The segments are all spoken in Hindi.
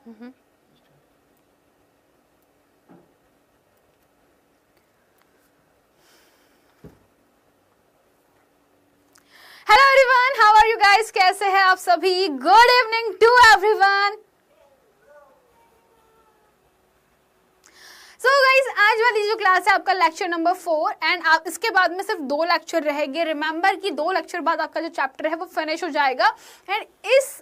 Hello everyone, how are you guys? कैसे हैं आप सभी? Good evening to everyone. So guys, आज वाली जो क्लास है आपका लेक्चर नंबर 4 एंड आप इसके बाद में सिर्फ 2 लेक्चर रहेंगे। रिमेंबर कि 2 लेक्चर बाद आपका जो चैप्टर है वो फिनिश हो जाएगा। एंड इस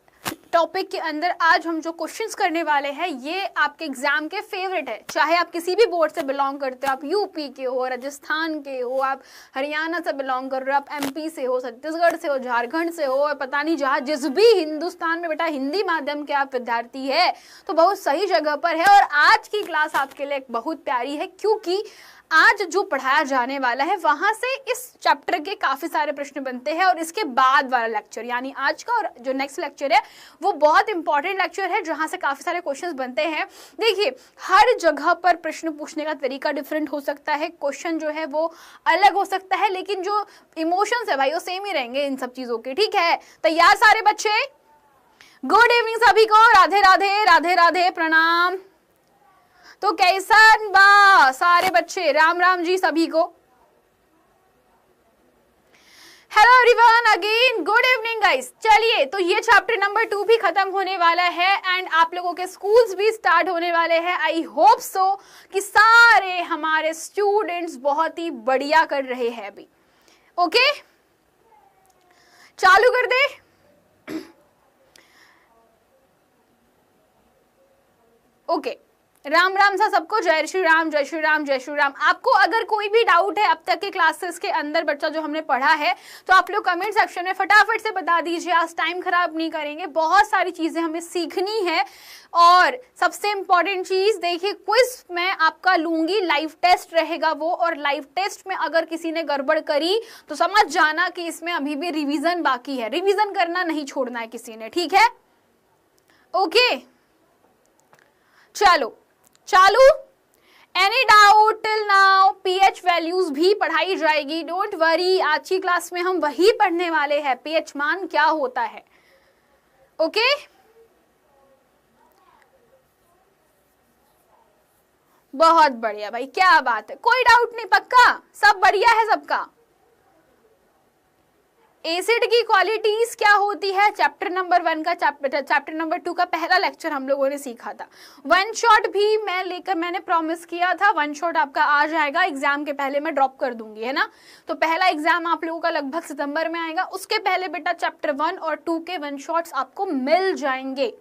टॉपिक के अंदर आज हम जो क्वेश्चंस करने वाले हैं ये आपके एग्जाम के फेवरेट है। चाहे आप किसी भी बोर्ड से बिलोंग करते हो, आप यूपी के हो, राजस्थान के हो, आप हरियाणा से बिलोंग कर रहे हो, आप एमपी से हो, छत्तीसगढ़ से हो, झारखंड से हो, पता नहीं जहाँ जिस भी हिंदुस्तान में बेटा हिंदी माध्यम के आप विद्यार्थी है तो बहुत सही जगह पर है। और आज की क्लास आपके लिए बहुत प्यारी है क्योंकि आज जो पढ़ाया जाने वाला है वहां से इस चैप्टर के काफी सारे प्रश्न बनते हैं और इसके बाद वाला लेक्चर यानी आज का और जो नेक्स्ट लेक्चर है वो बहुत इंपॉर्टेंट लेक्चर है जहां से काफी सारे क्वेश्चंस बनते हैं। देखिए, हर जगह पर प्रश्न पूछने का तरीका डिफरेंट हो सकता है, क्वेश्चन जो है वो अलग हो सकता है, लेकिन जो इमोशंस है भाई वो सेम ही रहेंगे इन सब चीजों के। ठीक है, तैयार सारे बच्चे? गुड इवनिंग सभी को, राधे राधे, राधे राधे, प्रणाम। तो कैसा बा सारे बच्चे? राम राम जी सभी को। Hello everyone, again good evening guys. चलिए, तो ये चैप्टर नंबर 2 भी खत्म होने वाला है एंड आप लोगों के स्कूल्स भी स्टार्ट होने वाले हैं। आई होप सो कि सारे हमारे स्टूडेंट्स बहुत ही बढ़िया कर रहे हैं अभी। ओके, चालू कर दे। ओके, राम राम सा सबको, जय श्री राम, जय श्री राम, जय श्री राम। आपको अगर कोई भी डाउट है अब तक के क्लासेस के अंदर बच्चा जो हमने पढ़ा है तो आप लोग कमेंट सेक्शन में फटाफट से बता दीजिए। आज टाइम खराब नहीं करेंगे, बहुत सारी चीजें हमें सीखनी है। और सबसे इंपॉर्टेंट चीज देखिए, क्विज में आपका लूंगी, लाइव टेस्ट रहेगा वो, और लाइव टेस्ट में अगर किसी ने गड़बड़ करी तो समझ जाना कि इसमें अभी भी रिविजन बाकी है। रिविजन करना नहीं छोड़ना है किसी ने, ठीक है? ओके, चलो चालू। Any doubt till now? PH values भी पढ़ाई जाएगी, डोंट वरी। आज की क्लास में हम वही पढ़ने वाले हैं, पीएच मान क्या होता है। ओके, बहुत बढ़िया भाई, क्या बात है, कोई डाउट नहीं, पक्का सब बढ़िया है सबका। एसिड की क्वालिटीज क्या होती है? चैप्टर नंबर 1 का चैप्टर नंबर 2 का पहला लेक्चर हम लोगों ने सीखा था। वन शॉट भी मैंने प्रॉमिस किया था, वन शॉट आपका आ जाएगा एग्जाम के पहले, मैं ड्रॉप कर दूंगी, है ना। तो पहला एग्जाम आप लोगों का लगभग सितंबर में आएगा, उसके पहले बेटा चैप्टर 1 और 2 के वन शॉट्स आपको मिल जाएंगे।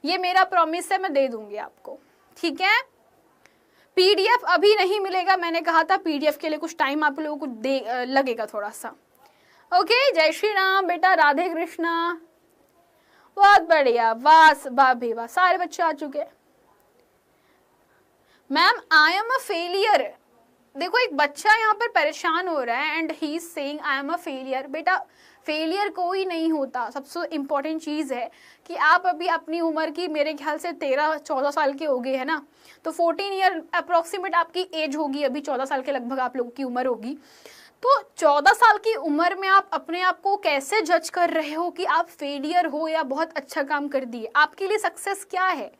ये मेरा प्रॉमिस है, मैं दे दूंगी आपको, ठीक है। पीडीएफ अभी नहीं मिलेगा, मैंने कहा था पीडीएफ के लिए कुछ टाइम आप लोगों को लगेगा थोड़ा सा। ओके, जय श्री राम बेटा, राधे कृष्णा, बहुत बढ़िया, वाह भी वाह, सारे बच्चे आ चुके। Ma'am I am a failure. देखो, एक बच्चा यहाँ पर परेशान हो रहा है and he is saying I am a failure. बेटा फेलियर कोई नहीं होता। सबसे इम्पोर्टेंट चीज है कि आप अभी अपनी उम्र की, मेरे ख्याल से 13-14 साल के हो गए है ना, तो 14 ईयर अप्रोक्सीमेट आपकी एज होगी, अभी 14 साल के लगभग आप लोगों की उम्र होगी। तो 14 साल की उम्र में आप अपने आप को कैसे जज कर रहे हो कि आप फेलियर हो या बहुत अच्छा काम कर दिए? आपके लिए सक्सेस क्या है?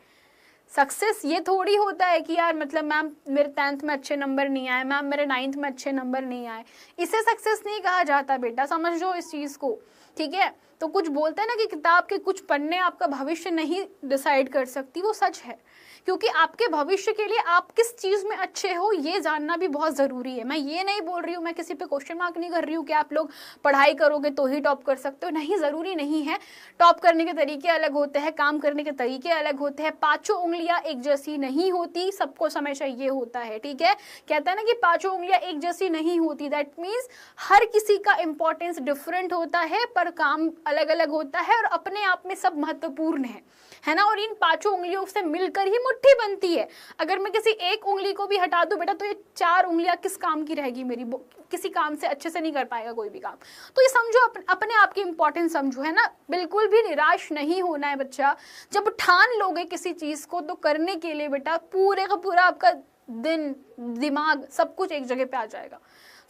सक्सेस ये थोड़ी होता है कि यार मतलब मैम मेरे 10th में अच्छे नंबर नहीं आए, मैम मेरे 9th में अच्छे नंबर नहीं आए, इसे सक्सेस नहीं कहा जाता बेटा, समझ लो इस चीज को, ठीक है। तो कुछ बोलते हैं ना कि किताब के कुछ पन्ने आपका भविष्य नहीं डिसाइड कर सकती, वो सच है, क्योंकि आपके भविष्य के लिए आप किस चीज में अच्छे हो ये जानना भी बहुत जरूरी है। मैं ये नहीं बोल रही हूँ, मैं किसी पे क्वेश्चन मार्क नहीं कर रही हूँ कि आप लोग पढ़ाई करोगे तो ही टॉप कर सकते हो, नहीं, जरूरी नहीं है। टॉप करने के तरीके अलग होते हैं, काम करने के तरीके अलग होते हैं, 5 उंगलियां एक जैसी नहीं होती, सबको हमेशा ये होता है, ठीक है। कहता है ना कि 5 उंगलियां एक जैसी नहीं होती, दैट मीन्स हर किसी का इंपॉर्टेंस डिफरेंट होता है, पर काम अलग अलग होता है और अपने आप में सब महत्वपूर्ण है ना। और इन 5 उंगलियों से मिलकर ही मुट्ठी बनती है। अगर मैं किसी एक उंगली को भी हटा दूं बेटा तो ये 4 उंगलियां किस काम की रहेगी मेरी? किसी काम से अच्छे से नहीं कर पाएगा कोई भी काम। तो ये समझो, अपने आप की इंपॉर्टेंस समझो, है ना। बिल्कुल भी निराश नहीं होना है बच्चा। जब ठान लोगे किसी चीज को तो करने के लिए बेटा पूरे का पूरा आपका दिन, दिमाग, सब कुछ एक जगह पे आ जाएगा।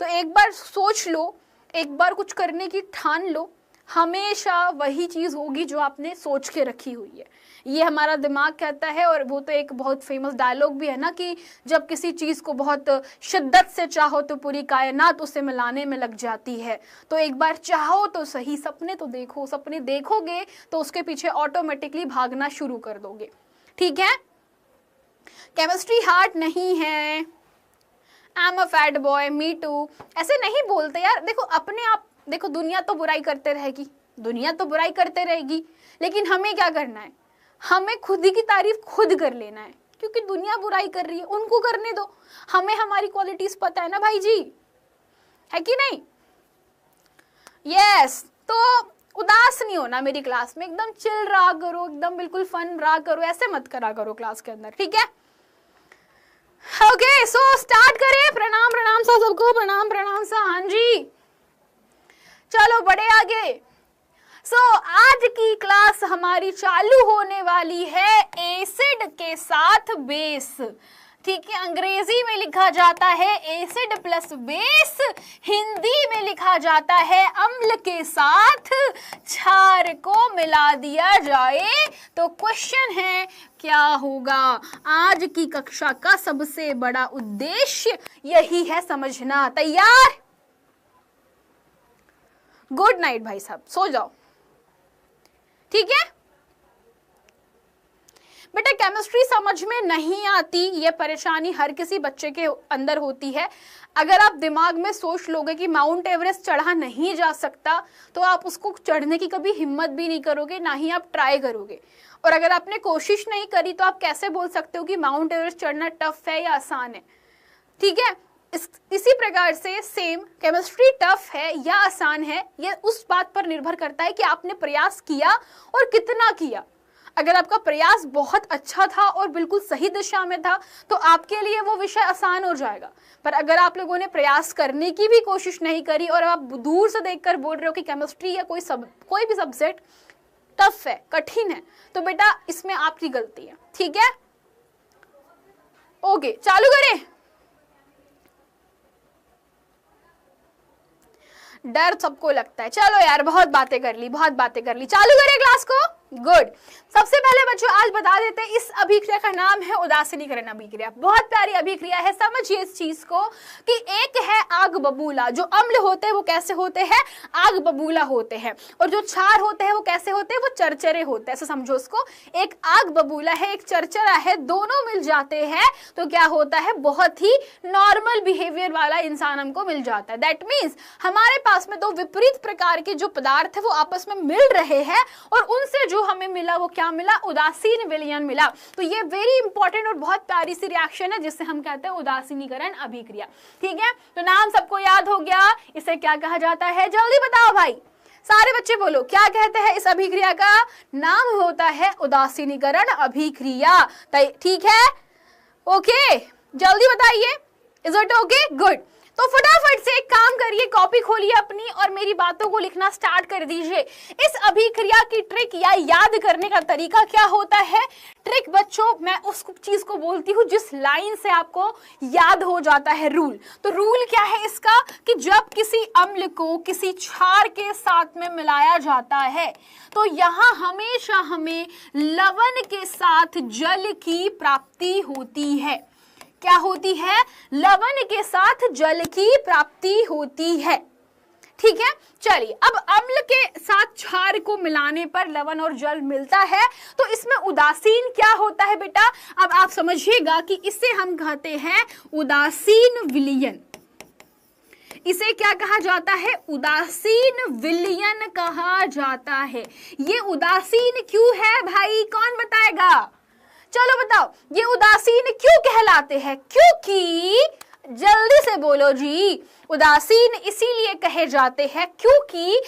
तो एक बार सोच लो, एक बार कुछ करने की ठान लो, हमेशा वही चीज होगी जो आपने सोच के रखी हुई है, ये हमारा दिमाग कहता है। और वो तो एक बहुत फेमस डायलॉग भी है ना कि जब किसी चीज को बहुत शिद्दत से चाहो तो पूरी कायनात उसे मिलाने में लग जाती है। तो एक बार चाहो तो सही, सपने तो देखो, सपने देखोगे तो उसके पीछे ऑटोमेटिकली भागना शुरू कर दोगे, ठीक है। केमिस्ट्री हार्ड नहीं है, I am a fat boy, me too, ऐसे नहीं बोलते यार। देखो अपने आप देखो, दुनिया तो बुराई करते रहेगी, दुनिया तो बुराई करते रहेगी, लेकिन हमें क्या करना है, हमें खुद ही की तारीफ खुद कर लेना है, क्योंकि दुनिया बुराई कर रही है, उनको करने दो, हमें हमारी क्वालिटीज पता है ना भाई जी, है कि नहीं। यस, तो उदास नहीं होना मेरी क्लास में, एकदम चिल रहा करो, एकदम बिल्कुल फन रहा करो, ऐसे मत करा करो क्लास के अंदर, ठीक है। ओके, सो स्टार्ट करें। प्रणाम प्रणाम सा सबको, प्रणाम प्रणाम सा, हाँ जी, चलो बढ़े आगे। आज की क्लास हमारी चालू होने वाली है एसिड के साथ बेस, ठीक है। अंग्रेजी में लिखा जाता है एसिड प्लस बेस, हिंदी में लिखा जाता है अम्ल के साथ क्षार को मिला दिया जाए। तो क्वेश्चन है क्या होगा? आज की कक्षा का सबसे बड़ा उद्देश्य यही है समझना। तैयार? गुड नाइट भाई साहब, सो जाओ, ठीक है। बेटा केमिस्ट्री समझ में नहीं आती, ये परेशानी हर किसी बच्चे के अंदर होती है। अगर आप दिमाग में सोच लोगे कि माउंट एवरेस्ट चढ़ा नहीं जा सकता, तो आप उसको चढ़ने की कभी हिम्मत भी नहीं करोगे, ना ही आप ट्राई करोगे। और अगर आपने कोशिश नहीं करी तो आप कैसे बोल सकते हो कि माउंट एवरेस्ट चढ़ना टफ है या आसान है, ठीक है। इसी प्रकार से सेम केमिस्ट्री टफ है या आसान है, यह उस बात पर निर्भर करता है कि आपने प्रयास किया और कितना किया। अगर आपका प्रयास बहुत अच्छा था और बिल्कुल सही दिशा में था तो आपके लिए वो विषय आसान हो जाएगा। पर अगर आप लोगों ने प्रयास करने की भी कोशिश नहीं करी और आप दूर से देखकर बोल रहे हो कि केमिस्ट्री या कोई भी सब्जेक्ट टफ है, कठिन है, तो बेटा इसमें आपकी गलती है, ठीक है। ओके, चालू करें। डर सबको लगता है, चलो यार बहुत बातें कर ली, चालू करें क्लास को। गुड। सबसे पहले बच्चों आज बता देते हैं, इस अभिक्रिया का नाम है उदासीनीकरण अभिक्रिया। बहुत प्यारी अभिक्रिया है, समझिए इस चीज को कि एक है आग बबूला, जो अम्ल होते हैं वो कैसे होते हैं, आग बबूला होते हैं, और जो क्षार होते हैं वो कैसे होते हैं, वो चरचरे होते हैं। ऐसे समझो उसको, एक आग बबूला है, एक चरचरा है, दोनों मिल जाते हैं तो क्या होता है, बहुत ही नॉर्मल बिहेवियर वाला इंसान हमको मिल जाता है। दैट मीन्स हमारे पास में दो विपरीत प्रकार के जो पदार्थ है वो आपस में मिल रहे हैं और उनसे जो हमें मिला वो क्या मिला, उदासीन विलयन मिला। तो ये वेरी इंपॉर्टेंट और बहुत प्यारी सी रिएक्शन है जिससे हम कहते हैं उदासीनीकरण अभिक्रिया, ठीक है। तो नाम सबको याद हो गया, इसे क्या कहा जाता है, जल्दी बताओ भाई, सारे बच्चे बोलो क्या कहते हैं। इस अभिक्रिया का नाम होता है उदासीनीकरण अभिक्रिया, ठीक है। ओके, जल्दी बताइए, इज इट ओके? गुड। तो फटाफट से एक काम करिए, कॉपी खोलिए अपनी और मेरी बातों को लिखना स्टार्ट कर दीजिए। इस अभिक्रिया की ट्रिक या याद करने का तरीका क्या होता है? ट्रिक बच्चों, मैं उस चीज को बोलती हूँ जिस लाइन से आपको याद हो जाता है रूल। तो रूल क्या है इसका कि जब किसी अम्ल को किसी क्षार के साथ में मिलाया जाता है तो यहाँ हमेशा हमें लवण के साथ जल की प्राप्ति होती है। क्या होती है? लवण के साथ जल की प्राप्ति होती है, ठीक है। चलिए, अब अम्ल के साथ क्षार को मिलाने पर लवण और जल मिलता है तो इसमें उदासीन क्या होता है बेटा? अब आप समझिएगा कि इसे हम कहते हैं उदासीन विलयन। इसे क्या कहा जाता है? उदासीन विलयन कहा जाता है। ये उदासीन क्यों है भाई, कौन बताएगा? चलो बताओ, ये उदासीन क्यों कहलाते हैं? क्योंकि, जल्दी से बोलो जी, उदासीन इसीलिए कहे जाते हैं क्योंकि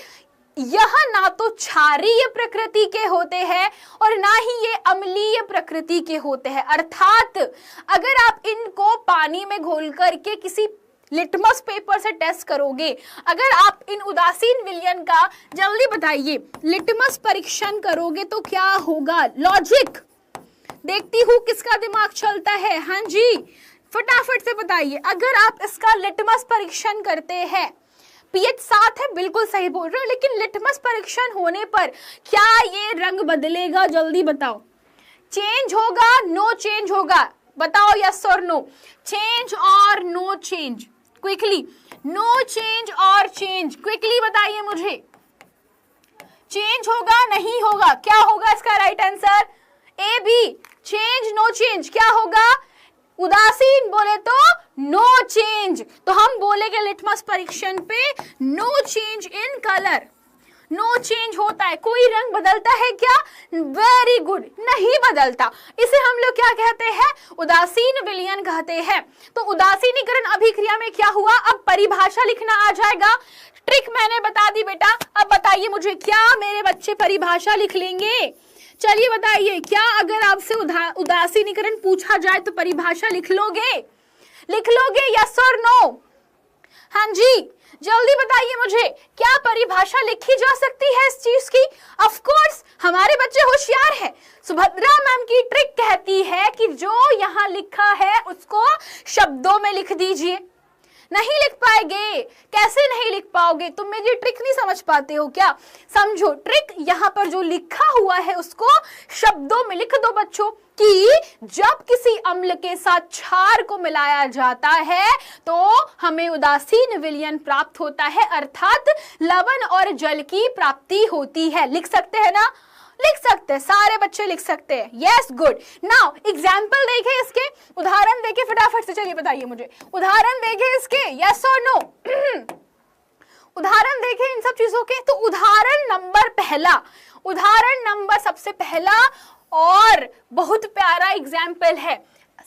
यह ना तो क्षारीय प्रकृति के होते हैं और ना ही ये अम्लीय प्रकृति के होते हैं। अर्थात अगर आप इनको पानी में घोल करके किसी लिटमस पेपर से टेस्ट करोगे, अगर आप इन उदासीन विलयन का, जल्दी बताइए, लिटमस परीक्षण करोगे तो क्या होगा? लॉजिक देखती हूँ किसका दिमाग चलता है, हाँ जी, फटाफट से बताइए। अगर आप इसका लिटमस परीक्षण करते हैं, पीएच 7 है, बिल्कुल सही बोल रहे हो, लेकिन लिटमस परीक्षण होने पर क्या ये रंग बदलेगा? जल्दी बताओ। चेंज होगा, नो चेंज होगा? बताओ यस और नो, चेंज और no change, quickly, no change और चेंज, क्विकली बताइए मुझे। चेंज होगा, नहीं होगा? क्या होगा इसका right answer? A B, change no change. क्या होगा? उदासीन बोले तो नो चेंज, तो हम बोलेंगे लिटमस परीक्षण पे no change in colour, no change होता है। कोई रंग बदलता है क्या? वेरी गुड, नहीं बदलता। इसे हम लोग क्या कहते हैं? उदासीन विलयन कहते हैं। तो उदासीनीकरण अभिक्रिया में क्या हुआ? अब परिभाषा लिखना आ जाएगा। ट्रिक मैंने बता दी बेटा। अब बताइए मुझे, क्या मेरे बच्चे परिभाषा लिख लेंगे? चलिए बताइए, क्या अगर आपसे उदासीनीकरण पूछा जाए तो परिभाषा लिख लोगे? लिख लोगे यस और नो? हाँ जी, जल्दी बताइए मुझे, क्या परिभाषा लिखी जा सकती है इस चीज की? ऑफ कोर्स, हमारे बच्चे होशियार हैं। सुभद्रा मैम की ट्रिक कहती है कि जो यहाँ लिखा है उसको शब्दों में लिख दीजिए। नहीं लिख पाएंगे? कैसे नहीं लिख पाओगे? तुम मेरी ट्रिक नहीं समझ पाते हो क्या? समझो ट्रिक, यहाँ पर जो लिखा हुआ है उसको शब्दों में लिख दो बच्चों, कि जब किसी अम्ल के साथ क्षार को मिलाया जाता है तो हमें उदासीन विलयन प्राप्त होता है, अर्थात लवण और जल की प्राप्ति होती है। लिख सकते हैं ना? लिख सकते हैं, सारे बच्चे लिख सकते हैं। Yes, good. नाउ एग्जाम्पल देखें इसके, उदाहरण देखें फटाफट से। चलिए बताइए मुझे, उदाहरण देखें इसके, यस और नो? उदाहरण देखें इन सब चीजों के। तो उदाहरण नंबर पहला, उदाहरण नंबर सबसे पहला और बहुत प्यारा एग्जाम्पल है।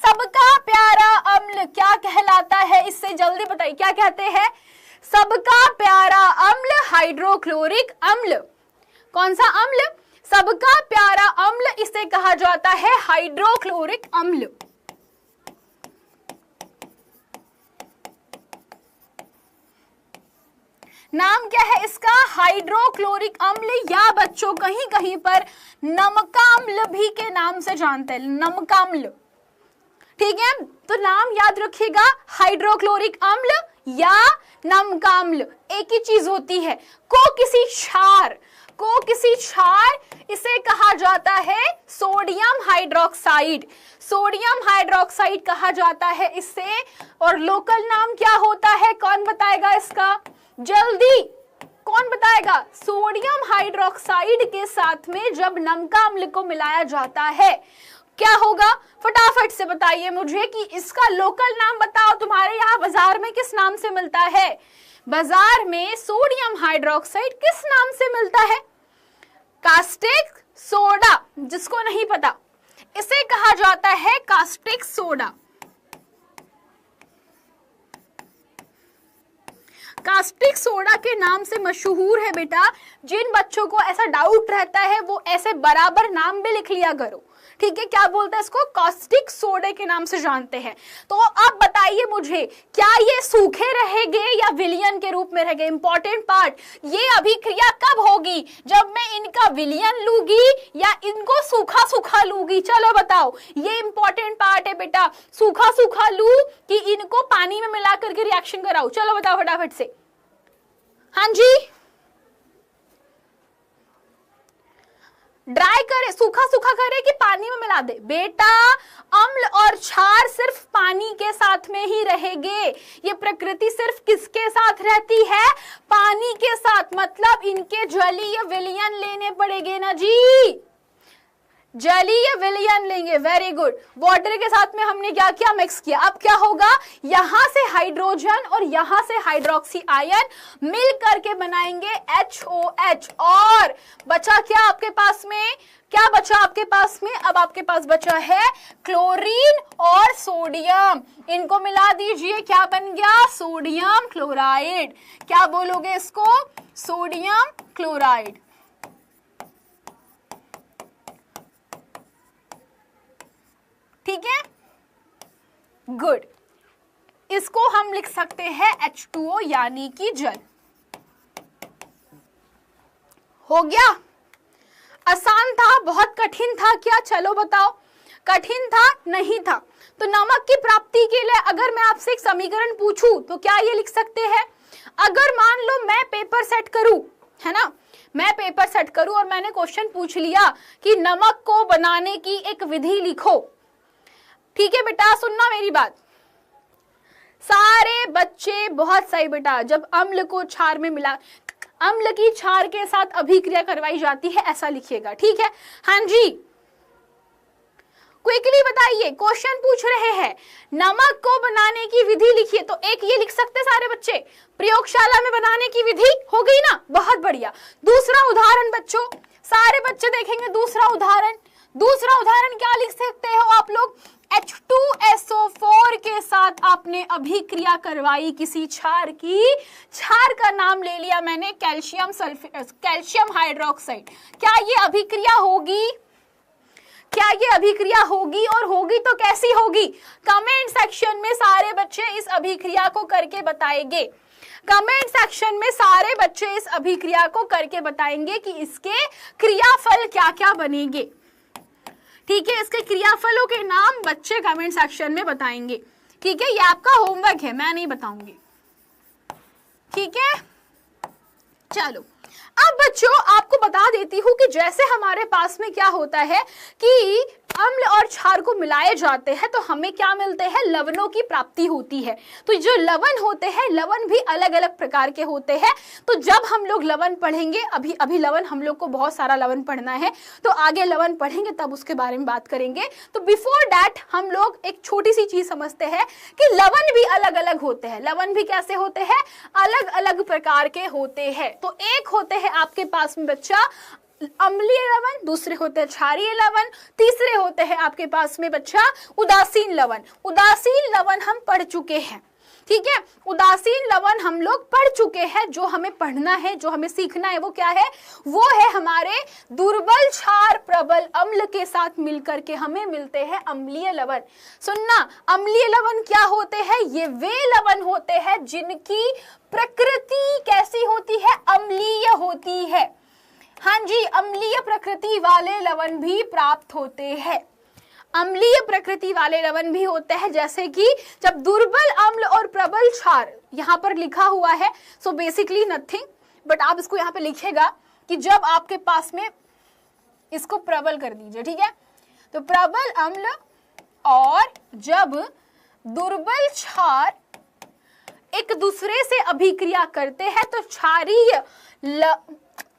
सबका प्यारा अम्ल क्या कहलाता है? इससे जल्दी बताइए, क्या कहते हैं? सबका प्यारा अम्ल हाइड्रोक्लोरिक अम्ल। कौन सा अम्ल? सबका प्यारा अम्ल, इसे कहा जाता है हाइड्रोक्लोरिक अम्ल। नाम क्या है इसका? हाइड्रोक्लोरिक अम्ल, या बच्चों कहीं कहीं पर नमकाम्ल भी के नाम से जानते हैं, नमकाम्ल। ठीक है, तो नाम याद रखिएगा, हाइड्रोक्लोरिक अम्ल या नमकाम्ल एक ही चीज होती है। को किसी क्षार, इसे कहा जाता है सोडियम हाइड्रोक्साइड। सोडियम हाइड्रोक्साइड कहा जाता है इससे। और लोकल नाम क्या होता है? कौन बताएगा इसका? जल्दी कौन बताएगा? सोडियम हाइड्रोक्साइड के साथ में जब नमका अम्ल को मिलाया जाता है क्या होगा? फटाफट से बताइए मुझे कि इसका लोकल नाम बताओ। तुम्हारे यहाँ बाजार में किस नाम से मिलता है? बाजार में सोडियम हाइड्रोक्साइड किस नाम से मिलता है? Caustic soda. जिसको नहीं पता, इसे कहा जाता है कास्टिक सोडा। कास्टिक सोडा के नाम से मशहूर है बेटा। जिन बच्चों को ऐसा डाउट रहता है वो ऐसे बराबर नाम भी लिख लिया करो, ठीक है? क्या बोलते हैं इसको? कास्टिक सोडे के नाम से जानते हैं। तो अब बताइए मुझे, क्या ये सूखे रहेंगे या विलयन के रूप में रहेंगे? इंपॉर्टेंट पार्ट, ये अभिक्रिया कब होगी? जब मैं इनका विलयन लूंगी या इनको सूखा सूखा लूंगी? चलो बताओ, ये इंपॉर्टेंट पार्ट है बेटा। सूखा सूखा लू कि इनको पानी में मिला करके रिएक्शन कराऊं? चलो बताओ फटाफट से। हाँ जी, ड्राई करे, सूखा सूखा करे कि पानी में मिला दे? बेटा अम्ल और क्षार सिर्फ पानी के साथ में ही रहेंगे। ये प्रकृति सिर्फ किसके साथ रहती है? पानी के साथ। मतलब इनके जलीय विलयन लेने पड़ेंगे ना जी, जलीय विलयन लेंगे। Very good. वाटर के साथ में हमने क्या किया? मिक्स किया। अब क्या होगा? यहां से हाइड्रोजन और यहां से हाइड्रोक्सी आयन मिल करके बनाएंगे HOH। और बचा क्या आपके पास में? क्या बचा आपके पास में? अब आपके पास बचा है क्लोरीन और सोडियम। इनको मिला दीजिए, क्या बन गया? Sodium chloride. क्या बोलोगे इसको? Sodium chloride. ठीक है, गुड। इसको हम लिख सकते हैं H2O यानी कि जल। हो गया? आसान था? बहुत कठिन था क्या? चलो बताओ, कठिन था? नहीं था। तो नमक की प्राप्ति के लिए अगर मैं आपसे एक समीकरण पूछूं तो क्या ये लिख सकते हैं? अगर मान लो मैं पेपर सेट करूं, है ना, मैं पेपर सेट करूं और मैंने क्वेश्चन पूछ लिया कि नमक को बनाने की एक विधि लिखो। ठीक है बेटा, सुनना मेरी बात, सारे बच्चे बहुत सही बेटा, जब अम्ल को क्षार में मिला, अम्ल की क्षार के साथ अभिक्रिया करवाई जाती है, ऐसा लिखिएगा। ठीक है, हाँ जी, क्विकली बताइए, क्वेश्चन पूछ रहे हैं नमक को बनाने की विधि लिखिए। तो एक ये लिख सकते सारे बच्चे, प्रयोगशाला में बनाने की विधि, हो गई ना, बहुत बढ़िया। दूसरा उदाहरण बच्चों, सारे बच्चे देखेंगे दूसरा उदाहरण। दूसरा उदाहरण क्या लिख सकते हो आप लोग? H2SO4 के साथ आपने अभिक्रिया करवाई किसी क्षार की, क्षार का नाम ले लिया मैंने कैल्शियम सल्फेट, कैल्शियम हाइड्रोक्साइड। क्या ये अभिक्रिया होगी? क्या ये अभिक्रिया होगी? और होगी तो कैसी होगी? कमेंट सेक्शन में सारे बच्चे इस अभिक्रिया को करके बताएंगे। कमेंट सेक्शन में सारे बच्चे इस अभिक्रिया को करके बताएंगे कि इसके क्रियाफल क्या क्या बनेंगे। ठीक है, इसके क्रियाफलों के नाम बच्चे कमेंट सेक्शन में बताएंगे। ठीक है, ये आपका होमवर्क है, मैं नहीं बताऊंगी। ठीक है, चलो अब बच्चों आपको बता देती हूं कि जैसे हमारे पास में क्या होता है कि अम्ल और क्षार को मिलाए जाते हैं तो हमें क्या मिलते हैं? लवणों की प्राप्ति होती है। तो जो लवण होते हैं, लवण भी अलग अलग प्रकार के होते हैं। तो जब हम लोग लवण पढ़ेंगे, अभी लवण हम लोग को बहुत सारा लवण पढ़ना है, तो आगे लवण पढ़ेंगे तब उसके बारे में बात करेंगे। तो बिफोर दैट हम लोग एक छोटी सी चीज समझते हैं कि लवण भी अलग अलग होते हैं। लवण भी कैसे होते हैं? अलग अलग प्रकार के होते हैं। तो एक होते हैं आपके पास में बच्चा अम्लीय लवण, दूसरे होते हैं क्षारीय लवण, तीसरे होते हैं आपके पास में बच्चा उदासीन लवण। उदासीन लवण हम पढ़ चुके हैं। ठीक है, उदासीन लवण हम लोग पढ़ चुके हैं। जो हमें पढ़ना है, जो हमें सीखना है, वो क्या है? वो है हमारे दुर्बल क्षार प्रबल अम्ल के साथ मिलकर के हमें मिलते हैं अम्लीय लवण। सुनना, अम्लीय लवण क्या होते हैं? ये वे लवण होते हैं जिनकी प्रकृति कैसी होती है? अम्लीय होती है। हाँ जी, अम्लीय प्रकृति वाले लवण भी प्राप्त होते हैं। अम्लीय प्रकृति वाले लवण भी होते हैं, जैसे कि जब दुर्बल अम्ल और प्रबल क्षार यहाँ पर लिखा हुआ है, सो बेसिकली नथिंग, बट आप इसको यहाँ पे लिखेगा कि जब आपके पास में, इसको प्रबल कर दीजिए। ठीक है, तो प्रबल अम्ल और जब दुर्बल क्षार एक दूसरे से अभिक्रिया करते हैं तो क्षारीय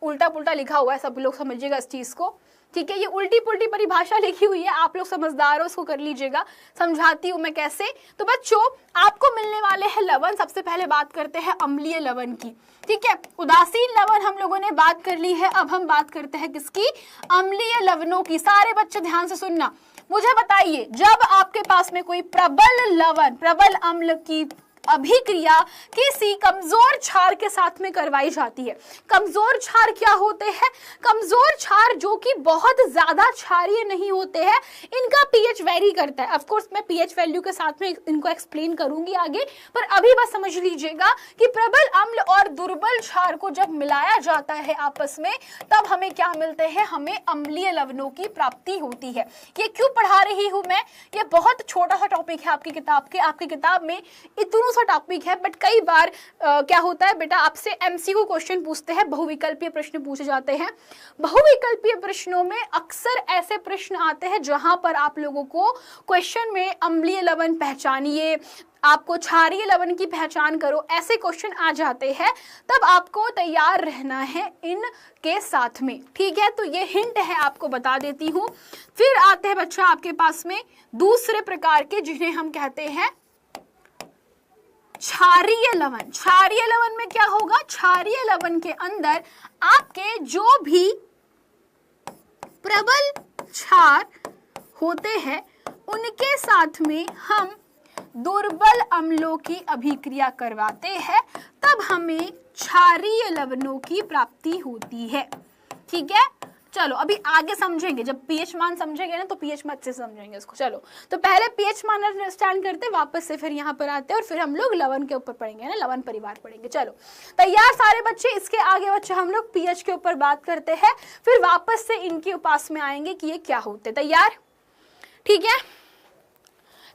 उल्टा पुल्टा लिखा हुआ है, सब लोग समझिएगा इस चीज को। ठीक है, ये उल्टी पुल्टी परिभाषा लिखी हुई है, आप लोग समझदार हो, उसको कर लीजिएगा। समझाती हूं मैं कैसे। तो बच्चों आपको मिलने वाले हैं लवण। सबसे पहले बात करते हैं अम्लीय लवण की। ठीक है, उदासीन लवण हम लोगों ने बात कर ली है, अब हम बात करते हैं किसकी? अम्लीय लवणों की। सारे बच्चे ध्यान से सुनना, मुझे बताइए, जब आपके पास में कोई प्रबल लवण, प्रबल अम्ल की अभिक्रिया किसी कमजोर क्षार के साथ में करवाई जाती है। कमजोर क्षार क्या होते हैं? कमजोर क्षार जो कि बहुत ज्यादा क्षारीय नहीं होते हैं, इनका पीएच वेरी करता है। ऑफ कोर्स मैं पीएच वैल्यू के साथ में इनको एक्सप्लेन करूंगी आगे, पर अभी बस समझ लीजिएगा कि प्रबल अम्ल और दुर्बल क्षार को जब मिलाया जाता है आपस में, तब हमें क्या मिलते हैं? हमें अम्लीय लवणों की प्राप्ति होती है। ये क्यों पढ़ा रही हूं मैं? ये बहुत छोटा सा टॉपिक है आपकी किताब के, आपकी किताब में इतना सा टॉपिक है, बट कई बार क्या होता है बेटा, आपसे एमसीक्यू क्वेश्चन पूछते हैं, बहुविकल्पीय प्रश्न पूछे जाते हैं। बहुविकल्पीय प्रश्नों में अक्सर ऐसे प्रश्न आते हैं जहां पर आप लोगों को क्वेश्चन में अम्लीय लवण पहचानिए, आपको क्षारीय लवण की पहचान करो, ऐसे क्वेश्चन आ जाते हैं, तब आपको तैयार रहना है इनके साथ में। ठीक है, तो ये हिंट है, आपको बता देती हूं। फिर आते हैं बच्चा आपके पास में दूसरे प्रकार के, जिन्हें हम कहते हैं क्षारीय लवण। क्षारीय लवण में क्या होगा? क्षारीय लवण के अंदर आपके जो भी प्रबल क्षार होते हैं उनके साथ में हम दुर्बल अम्लों की अभिक्रिया करवाते हैं, तब हमें क्षारीय लवणों की प्राप्ति होती है। ठीक है, चलो अभी आगे समझेंगे, जब पीएच मान समझेंगे ना तो पीएच मान अच्छे से समझेंगे इसको। चलो तो पहले पीएच मान अंडरस्टैंड करते, वापस से फिर यहाँ पर आते हैं और फिर हम लोग लवण के ऊपर पढ़ेंगे ना, लवण परिवार पढ़ेंगे। चलो तैयार सारे बच्चे? इसके आगे बच्चे हम लोग पीएच के ऊपर बात करते हैं, फिर वापस से इनके पास में आएंगे कि ये क्या होते। तैयार? ठीक है,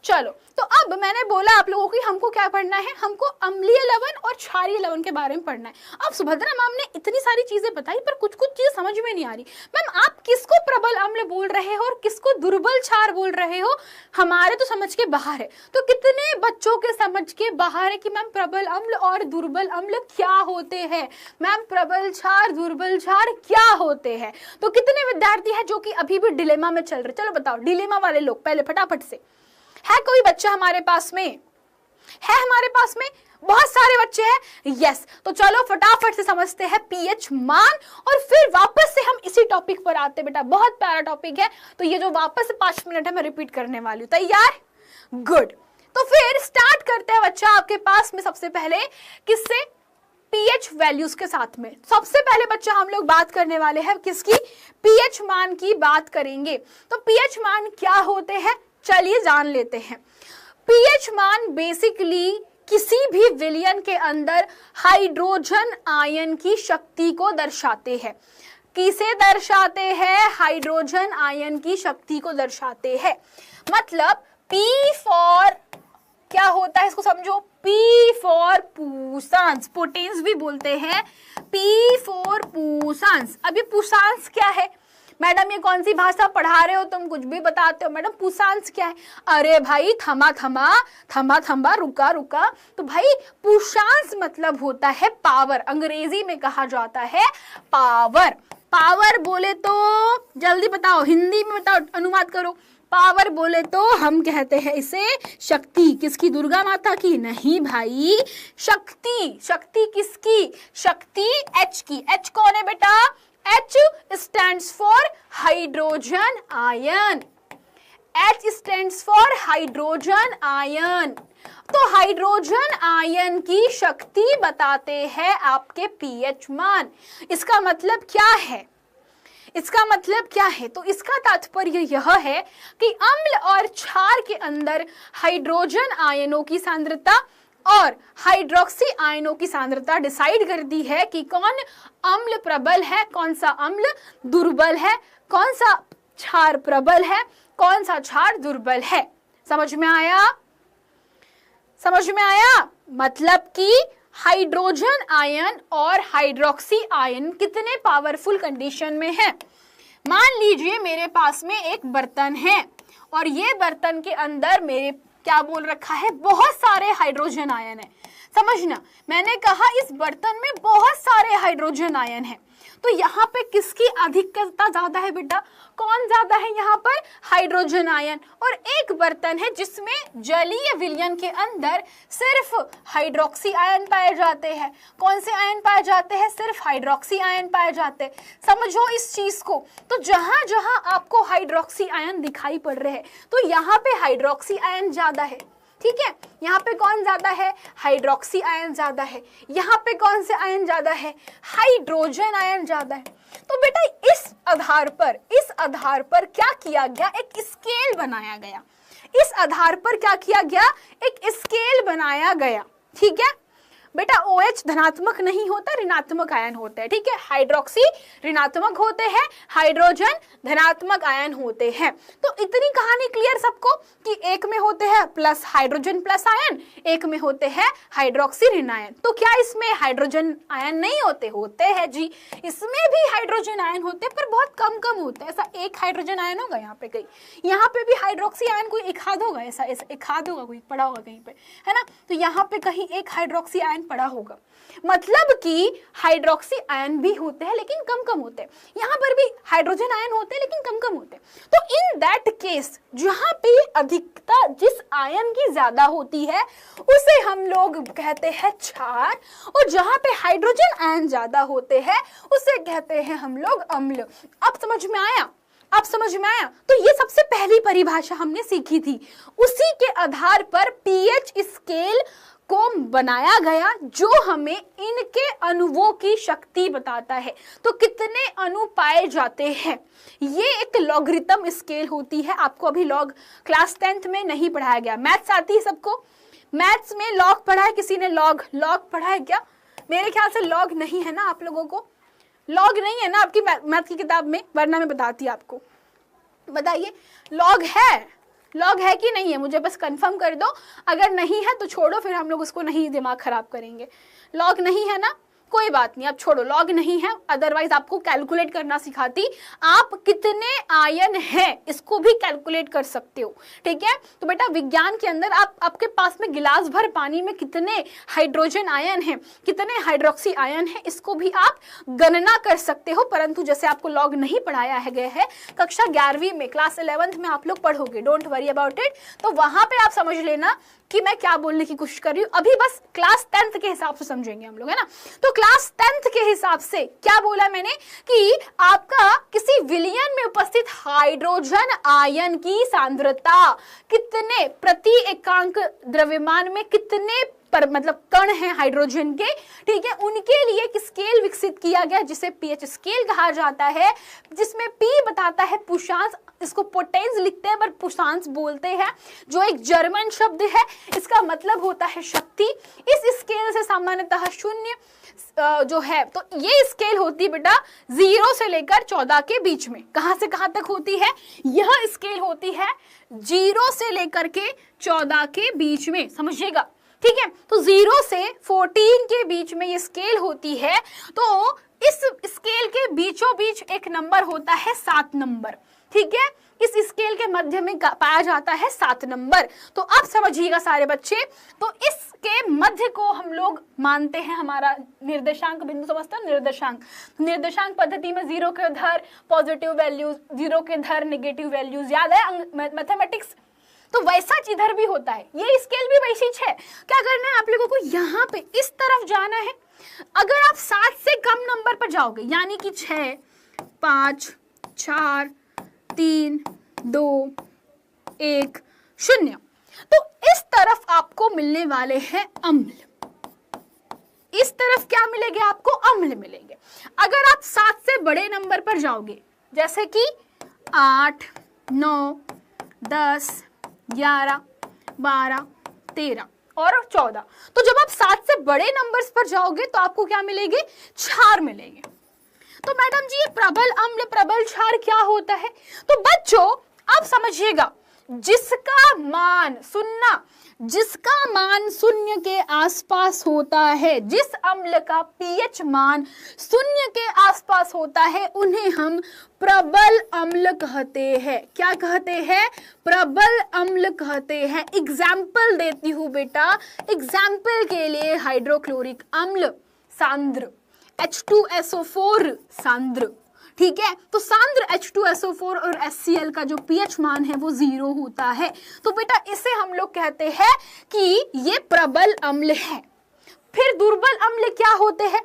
चलो तो अब मैंने बोला आप लोगों को हमको क्या पढ़ना है, हमको अम्लीय लवण और क्षारीय लवण के बारे में पढ़ना है। अब सुभद्रा मैम ने इतनी सारी चीजें बताई पर कुछ कुछ चीजें समझ में नहीं आ रही। मैम आप किसको प्रबल अम्ल बोल रहे हो और किसको दुर्बल क्षार बोल रहे हो, हमारे तो समझ के बाहर है। तो कितने बच्चों के समझ के बाहर है कि मैम प्रबल अम्ल और दुर्बल अम्ल क्या होते हैं, मैम प्रबल क्षार दुर्बल क्षार क्या होते हैं। तो कितने विद्यार्थी है जो कि अभी भी डिलेमा में चल रहे, चलो बताओ डिलेमा वाले लोग पहले फटाफट से। है कोई बच्चा हमारे पास में, है हमारे पास में बहुत सारे बच्चे हैं, यस। तो चलो फटाफट से समझते हैं पीएच मान और फिर वापस से हम इसी टॉपिक पर आते हैं। बेटा बहुत प्यारा टॉपिक है, तो ये जो वापस से 5 मिनट है मैं रिपीट करने वाली हूं, तैयार, गुड। तो फिर स्टार्ट करते हैं बच्चा आपके पास में सबसे पहले किससे, पीएच वैल्यूज के साथ में। सबसे पहले बच्चा हम लोग बात करने वाले हैं किसकी, पीएच मान की बात करेंगे। तो पीएच मान क्या होते हैं, चलिए जान लेते हैं। पीएच मान बेसिकली किसी भी विलयन के अंदर हाइड्रोजन आयन की शक्ति को दर्शाते हैं। किसे दर्शाते हैं, हाइड्रोजन आयन की शक्ति को दर्शाते हैं। मतलब P फॉर क्या होता है इसको समझो, P फॉर पुसांस, पोटेंस भी बोलते हैं, P फॉर पुसांस। अभी पुसांस क्या है मैडम, ये कौन सी भाषा पढ़ा रहे हो तुम, कुछ भी बताते हो मैडम, पुसांस क्या है। अरे भाई थमा थमा थमा थमा रुका रुका, तो भाई पुसांस मतलब होता है पावर, अंग्रेजी में कहा जाता है पावर। पावर बोले तो जल्दी बताओ, हिंदी में बताओ, अनुवाद करो। पावर बोले तो हम कहते हैं इसे शक्ति, किसकी, दुर्गा माता की, नहीं भाई, शक्ति। शक्ति किसकी, शक्ति H की। H कौन है बेटा, H stands for hydrogen ion, H stands for hydrogen ion. तो हाइड्रोजन आयन की शक्ति बताते हैं आपके पीएच मान। इसका मतलब क्या है, इसका मतलब क्या है, तो इसका तात्पर्य यह है कि अम्ल और क्षार के अंदर हाइड्रोजन आयनों की सांद्रता और हाइड्रोक्सी आयनों की सांद्रता डिसाइड करती है कि कौन अम्ल प्रबल है, कौन सा अम्ल दुर्बल है, कौन सा क्षार प्रबल है, कौन सा क्षार दुर्बल है। समझ में आया, समझ में आया। मतलब कि हाइड्रोजन आयन और हाइड्रोक्सी आयन कितने पावरफुल कंडीशन में है। मान लीजिए मेरे पास में एक बर्तन है और ये बर्तन के अंदर मेरे क्या बोल रखा है, बहुत सारे हाइड्रोजन आयन है। समझना, मैंने कहा इस बर्तन में बहुत सारे हाइड्रोजन आयन है। तो यहाँ पे किसकी अधिकता ज्यादा है बेटा, कौन ज्यादा है यहाँ पर, हाइड्रोजन आयन। और एक बर्तन है जिसमें जलीय विलयन के अंदर सिर्फ हाइड्रोक्सी आयन पाए जाते हैं। कौन से आयन पाए जाते हैं, सिर्फ हाइड्रोक्सी आयन पाए जाते हैं। समझो इस चीज को। तो जहां जहां आपको हाइड्रोक्सी आयन दिखाई पड़ रहे हैं तो यहाँ पे हाइड्रोक्सी आयन ज्यादा है, ठीक है। यहाँ पे कौन ज्यादा है, हाइड्रोक्सी आयन ज्यादा है। यहाँ पे कौन से आयन ज्यादा है, हाइड्रोजन आयन ज्यादा है। तो बेटा इस आधार पर क्या किया गया, एक स्केल बनाया गया। इस आधार पर क्या किया गया, एक स्केल बनाया गया, ठीक है बेटा। OH धनात्मक नहीं होता, ऋणात्मक आयन होता है, ठीक है। हाइड्रोक्सी ऋणात्मक होते हैं, हाइड्रोजन धनात्मक आयन होते हैं। तो इतनी कहानी क्लियर सबको कि एक में होते हैं प्लस हाइड्रोजन प्लस आयन, एक में होते हैं हाइड्रोक्सी ऋण आयन। तो क्या इसमें हाइड्रोजन आयन नहीं होते, होते हैं जी, इसमें भी हाइड्रोजन आयन होते हैं पर बहुत कम कम होते हैं। ऐसा एक हाइड्रोजन आयन होगा यहाँ पे कहीं, यहाँ पे भी हाइड्रोक्सी आयन कोई एक हाथ होगा, ऐसा एक हाथ होगा, कोई पड़ा होगा कहीं पे, है ना। तो यहाँ पे कहीं एक हाइड्रोक्सी आयन पड़ा होगा। मतलब कि हाइड्रोक्सी आयन भी होते हैं लेकिन कम कम होते हैं, यहाँ पर भी हाइड्रोजन आयन होते हैं लेकिन कम कम होते हैं। तो इन दैट केस जहां पे अधिकता जिस आयन की ज्यादा होती है उसे हम लोग कहते हैं क्षार, और जहां पे हाइड्रोजन आयन ज्यादा होते हैं उसे कहते हैं हम लोग अम्ल। अब समझ में आया, अब समझ में आया। तो ये सबसे पहली परिभाषा हमने सीखी थी, उसी के आधार पर पीएच स्केल को बनाया गया जो हमें इनके अणुओं की शक्ति बताता है। तो कितने अणु पाए जाते हैं, ये एक लॉगरिथम स्केल होती है। आपको अभी लॉग क्लास 10th में नहीं पढ़ाया गया। मैथ्स आती है सबको, मैथ्स में लॉग पढ़ा है किसी ने, लॉग पढ़ा है क्या? मेरे ख्याल से लॉग नहीं है ना आप लोगों को, लॉग नहीं है ना आपकी मैथ की किताब में, वरना मैं बताती आपको। बताइए लॉग है, लॉग है कि नहीं है, मुझे बस कंफर्म कर दो। अगर नहीं है तो छोड़ो, फिर हम लोग उसको नहीं दिमाग खराब करेंगे। लॉग नहीं है ना, कोई बात नहीं, अब छोड़ो, लॉग नहीं है। अदरवाइज आपको कैलकुलेट करना सिखाती, आप कितने आयन हैं इसको भी कैलकुलेट कर सकते हो, ठीक है। तो बेटा विज्ञान के अंदर आपके पास में गिलास भर पानी में कितने हाइड्रोजन आयन हैं, कितने हाइड्रोक्सी आयन हैं, इसको भी आप गणना कर सकते हो। परंतु जैसे आपको लॉग नहीं पढ़ाया है गया है, कक्षा 11वीं में, क्लास 11th में आप लोग पढ़ोगे, डोंट वरी अबाउट इट। तो वहां पे आप समझ लेना कि मैं क्या बोलने की कोशिश कर रही हूँ। अभी बस क्लास 10th के हिसाब से समझेंगे हम लोग, है ना। तो क्लास 10th के हिसाब से क्या बोला मैंने कि आपका किसी विलयन में उपस्थित हाइड्रोजन आयन की सांद्रता कितने प्रति एकांक द्रव्यमान में कितने पर मतलब कण हैं हाइड्रोजन के, ठीक है, उनके लिए एक स्केल विकसित किया गया जिसे पीएच स्केल कहा जाता है, जिसमें पी बताता है पुषांश, इसको पोटेंस लिखते हैं पर पुषांश बोलते हैं, जो एक जर्मन शब्द है, इसका मतलब होता है शक्ति। इस स्केल से सामान्यतः शून्य जो है, तो ये स्केल होती है बेटा 0 से लेकर 14 के बीच में। कहां से कहां तक होती है? यह स्केल होती है 0 से लेकर के 14 के बीच में, समझिएगा, ठीक है। तो 0 से 14 के बीच में ये स्केल होती है। तो इस स्केल के बीचों बीच एक नंबर होता है 7 नंबर, ठीक है। इस स्केल के मध्य में पाया जाता है 7 नंबर। तो अब समझिएगा सारे बच्चे, तो इसके मध्य को हम लोग मानते हैं हमारा निर्देशांक बिंदु, समझते हैं निर्देशांक। निर्देशांक पद्धति में 0 के धर पॉजिटिव वैल्यूज, 0 के धर नेगेटिव वैल्यूज, याद है मैथमेटिक्स। तो वैसा इधर भी होता है, ये स्केल भी वैसी है। क्या करना है आप लोगों को, यहाँ पे इस तरफ जाना है। अगर आप 7 से कम नंबर पर जाओगे, यानी कि 6, 5, 4, 3, 2, 1, 0, तो इस तरफ आपको मिलने वाले हैं अम्ल। इस तरफ क्या मिलेंगे आपको? अम्ल मिलेंगे। अगर आप 7 से बड़े नंबर पर जाओगे, जैसे कि 8, 9, 10, 11, 12, 13 और 14, तो जब आप 7 से बड़े नंबर्स पर जाओगे तो आपको क्या मिलेंगे? क्षार मिलेंगे। तो मैडम जी ये प्रबल अम्ल प्रबल क्षार क्या होता है? तो बच्चों आप समझिएगा, जिसका मान शून्य के आसपास होता है, जिस अम्ल का पीएच मान शून्य के आसपास होता है, उन्हें हम प्रबल अम्ल कहते हैं। क्या कहते हैं? प्रबल अम्ल कहते हैं। एग्जाम्पल देती हूं बेटा, एग्जाम्पल के लिए हाइड्रोक्लोरिक अम्ल सांद्र, H2SO4 सांद्र, ठीक है। तो सांद्र H2SO4 और HCl का जो pH मान है वो 0 होता है। तो बेटा इसे हम लोग कहते हैं कि ये प्रबल अम्ल है। फिर दुर्बल अम्ल क्या होते हैं?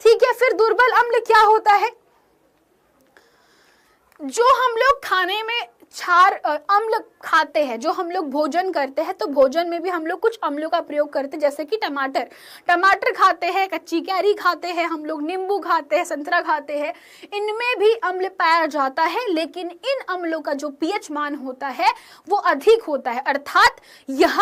ठीक है, फिर दुर्बल अम्ल क्या होता है? जो हम लोग खाने में क्षार अम्ल खाते हैं, जो हम लोग भोजन करते हैं, तो भोजन में भी हम लोग कुछ अम्लों का प्रयोग करते हैं, जैसे कि टमाटर खाते हैं, कच्ची कैरी खाते हैं, हम लोग नींबू खाते हैं, संतरा खाते हैं, इनमें भी अम्ल पाया जाता है। लेकिन इन अम्लों का जो पीएच मान होता है वो अधिक होता है, अर्थात यह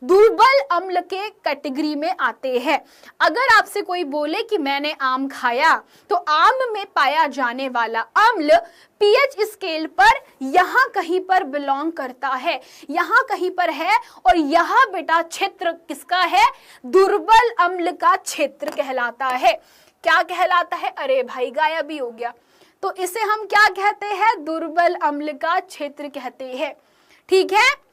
दुर्बल अम्ल के कैटेगरी में आते हैं। अगर आपसे कोई बोले कि मैंने आम खाया, तो आम में पाया जाने वाला अम्ल पीएच स्केल पर यहाँ कहीं पर बिलोंग करता है, यहाँ कहीं पर है, और यह बेटा क्षेत्र किसका है? दुर्बल अम्ल का क्षेत्र कहलाता है। क्या कहलाता है? अरे भाई गायब ही हो गया। तो इसे हम क्या कहते हैं? दुर्बल अम्ल का क्षेत्र कहते हैं, ठीक है।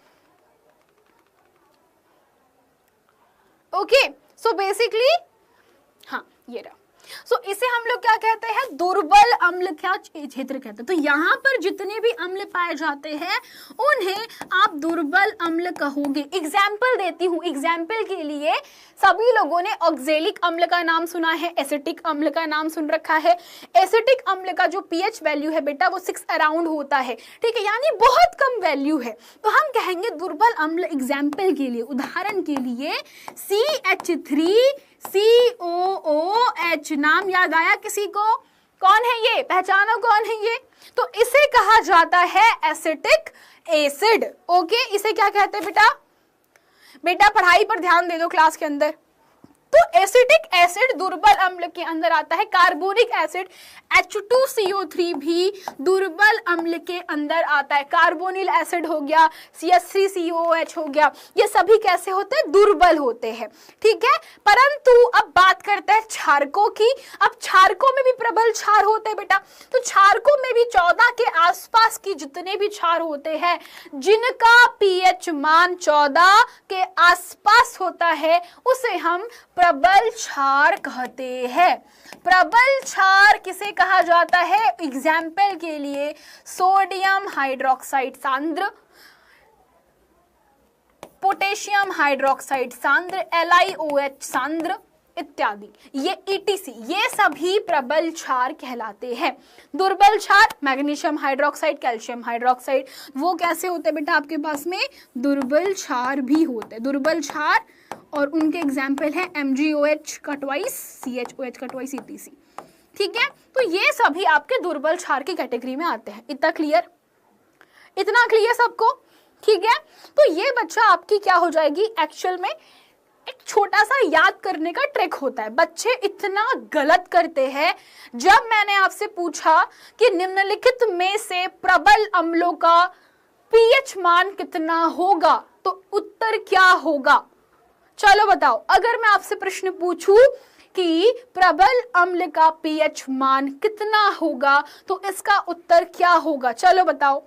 ओके, सो बेसिकली हाँ ये रहा। सो इसे हम लोग क्या कहते हैं? दुर्बल अम्ल का क्षेत्र कहते हैं। तो यहाँ पर जितने भी अम्ल पाए जाते हैं उन्हें आप दुर्बल अम्ल कहोगे। एग्जाम्पल देती हूँ, एग्जाम्पल के लिए सभी लोगों ने ऑक्जेलिक अम्ल का नाम सुना है, एसिटिक अम्ल का नाम सुन रखा है। एसिटिक अम्ल का जो पीएच वैल्यू है बेटा वो 6 अराउंड होता है, ठीक है, यानी बहुत कम वैल्यू है। तो हम कहेंगे दुर्बल अम्ल, एग्जाम्पल के लिए, उदाहरण के लिए CH3COOH, नाम याद आया किसी को? कौन है ये? पहचानो कौन है ये? तो इसे कहा जाता है एसिटिक एसिड। ओके, इसे क्या कहते हैं बेटा? बेटा पढ़ाई पर ध्यान दे दो क्लास के अंदर। तो एसिटिक एसिड दुर्बल अम्ल के अंदर आता है। कार्बोनिक एसिड H2CO3 भी दुर्बल अम्ल के अंदर आता है। कार्बोनिल एसिड हो गया, CH3COOH हो गया, ये सभी कैसे होते हैं? दुर्बल होते हैं। ठीक है, परंतु अब बात करते हैं क्षारकों की। अब क्षारकों में भी प्रबल क्षार होते हैं बेटा। तो क्षारकों में भी 14 के आसपास की जितने भी क्षार होते हैं जिनका pH मान 14 के आसपास होता है उसे हम प्रबल क्षार कहते हैं। प्रबल क्षार किसे कहा जाता है? एग्जाम्पल के लिए सोडियम हाइड्रोक्साइड सांद्र, पोटेशियम हाइड्रोक्साइड सांद्र, LiOH सांद्र इत्यादि, ये ETC, ये सभी प्रबल क्षार कहलाते हैं। दुर्बल क्षार मैग्नीशियम हाइड्रोक्साइड, कैल्शियम हाइड्रोक्साइड, वो कैसे होते हैं बेटा आपके पास में? दुर्बल क्षार भी होते हैं। दुर्बल क्षार और उनके एग्जाम्पल है MgOH का ट्वाइस, CHOH का ट्वाइस, ETC। ठीक है, तो ये सभी आपके दुर्बल क्षार की कैटेगरी में आते हैं। इतना क्लियर? इतना क्लियर सबको? ठीक है, तो ये बच्चा आपकी क्या हो जाएगी? एक्चुअल में एक छोटा सा याद करने का ट्रिक होता है। बच्चे इतना गलत करते हैं। जब मैंने आपसे पूछा कि निम्नलिखित में से प्रबल अम्लों का pH मान कितना होगा, तो उत्तर क्या होगा? चलो बताओ, अगर मैं आपसे प्रश्न पूछूं कि प्रबल अम्ल का pH मान कितना होगा, तो इसका उत्तर क्या होगा? चलो बताओ।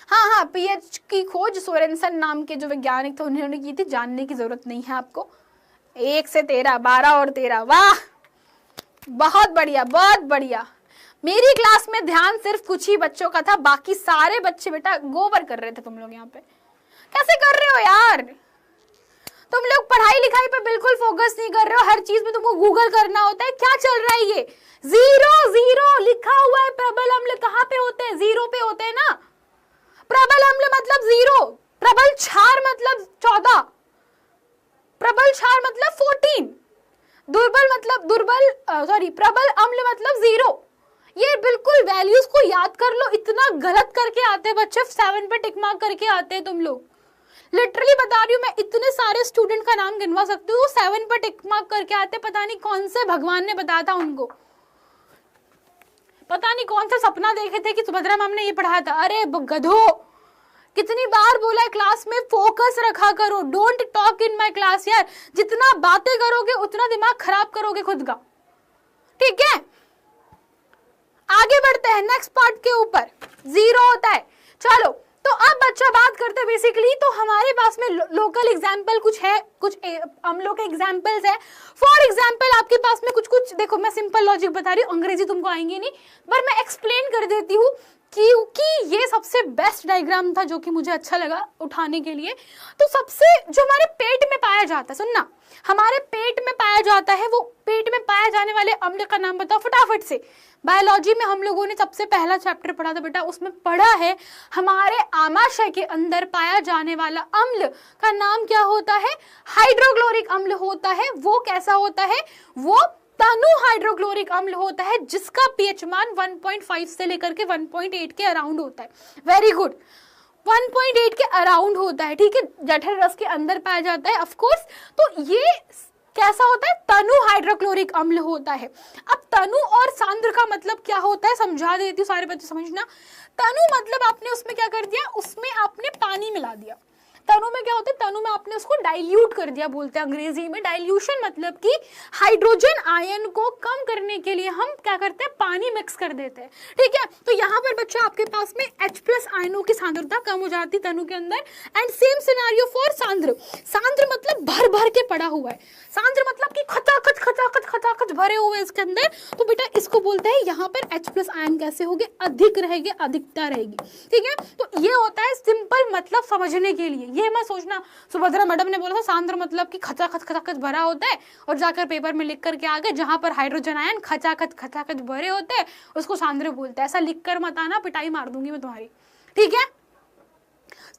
हाँ, pH की खोज सोरेनसन नाम के जो वैज्ञानिक थे उन्होंने की थी। जानने की जरूरत नहीं है आपको। 1 से 13, 12 और 13, वाह, बहुत बढ़िया, बहुत बढ़िया। मेरी क्लास में ध्यान सिर्फ कुछ ही बच्चों का था, बाकी सारे बच्चे बेटा गोबर कर रहे थे। तुम लोग यहाँ पे कैसे कर रहे हो यार? तुम लोग पढ़ाई लिखाई पे बिल्कुल फोकस नहीं कर रहे हो। हर चीज में तुमको गूगल करना होता है। क्या चल रहा है ये? 0 0 लिखा हुआ है। प्रबल अम्ल कहाँ पे होते हैं? 0 पे होते हैं ना। प्रबल अम्ल मतलब 0, प्रबल क्षार मतलब 14, प्रबल क्षार मतलब 14, प्रबल अम्ल मतलब 0। ये बिल्कुल वैल्यूज को याद कर लो। इतना गलत करके आते हैं बच्चे, 7 पे टिक मार्क करके आते हैं तुम लोग। लिटरली बता रही हूँ मैं, इतने सारे स्टूडेंट का नाम गिनवा सकती हूँ 7 पे टिक मार्क करके आते। पता नहीं कौन से भगवान ने बताया था उनको, पता नहीं कौन सा सपना देखे थे कि सुभद्रा मैम ने ये पढ़ाया था। अरे गधो, कितनी बार बोला है क्लास में फोकस रखा करो। Don't talk in my class यार। जितना बातें करोगे उतना दिमाग खराब करोगे खुद का। ठीक है, आगे बढ़ते हैं नेक्स्ट पार्ट के ऊपर। 0 होता है। चलो, तो अब बच्चा बात करते हैं बेसिकली। तो हमारे पास में लोकल एग्जाम्पल कुछ है, कुछ अम्लों के एग्जाम्पल्स है। फॉर एग्जाम्पल आपके पास में कुछ देखो, मैं सिंपल लॉजिक बता रही हूँ, अंग्रेजी तुमको आएंगे नहीं, पर मैं एक्सप्लेन कर देती हूँ क्योंकि ये सबसे बेस्ट डायग्राम था जो कि मुझे अच्छा लगा उठाने के लिए। तो सबसे जो हमारे पेट में पाया जाता है, सुनना, हमारे पेट में पाया जाता है, वो पेट में पाए जाने वाले अम्ल का नाम बताओ फटाफट से। बायोलॉजी में हम लोगों ने सबसे पहला चैप्टर पढ़ा था बेटा, उसमें पढ़ा है हमारे आमाशय के अंदर पाया जाने वाला अम्ल का नाम क्या होता है? हाइड्रोक्लोरिक अम्ल होता है। वो कैसा होता है? वो तनु हाइड्रोक्लोरिक अम्ल होता है, जिसका pH मान 1.5 से लेकर के 1.8 के अराउंड होता है। वेरी गुड, 1.8 के अराउंड होता है। ठीक है, जठर रस के अंदर पाया जाता है ऑफ कोर्स। तो ये कैसा होता है? तनु हाइड्रोक्लोरिक अम्ल होता है। अब तनु और सांद्र का मतलब क्या होता है समझा देती हूँ, सारे बच्चे समझना। तनु मतलब आपने उसमें क्या कर दिया? उसमें आपने पानी मिला दिया। तनु में क्या होता है? तनु में आपने उसको डाइल्यूट कर दिया, बोलते हैं अंग्रेजी में। डाइल्यूशन मतलब कि हाइड्रोजन आयन को कम करने के लिए हम क्या करते हैं? पानी मिक्स कर देते हैं। ठीक है, तो यहाँ पर बच्चा आपके पास में H+ आयनों की सांद्रता कम हो जाती तनु के अंदर। एंड सेम सिनेरियो फॉर सांद्र। सांद्र मतलब भर भर के पड़ा हुआ है। सांद्र मतलब कि खचाखच खचाखच खचाखच भरे हुए इसके अंदर। तो बेटा इसको बोलते हैं यहाँ पर H+ आयन कैसे होंगे? अधिक रहेंगे, अधिकता रहेगी। ठीक है, तो ये होता है सिंपल मतलब समझने के लिए। ये मत सोचना सुभद्रा मैडम ने बोला था सांद्र मतलब कि खचाखच खचाखच भरा होता है और जाकर पेपर में लिख करके आ गए जहां पर हाइड्रोजन आयन खचाखच खचाखच भरे होते हैं उसको सांद्र बोलते हैं। ऐसा लिख कर मत आना, पिटाई मार दूंगी मैं तुम्हारी। ठीक है,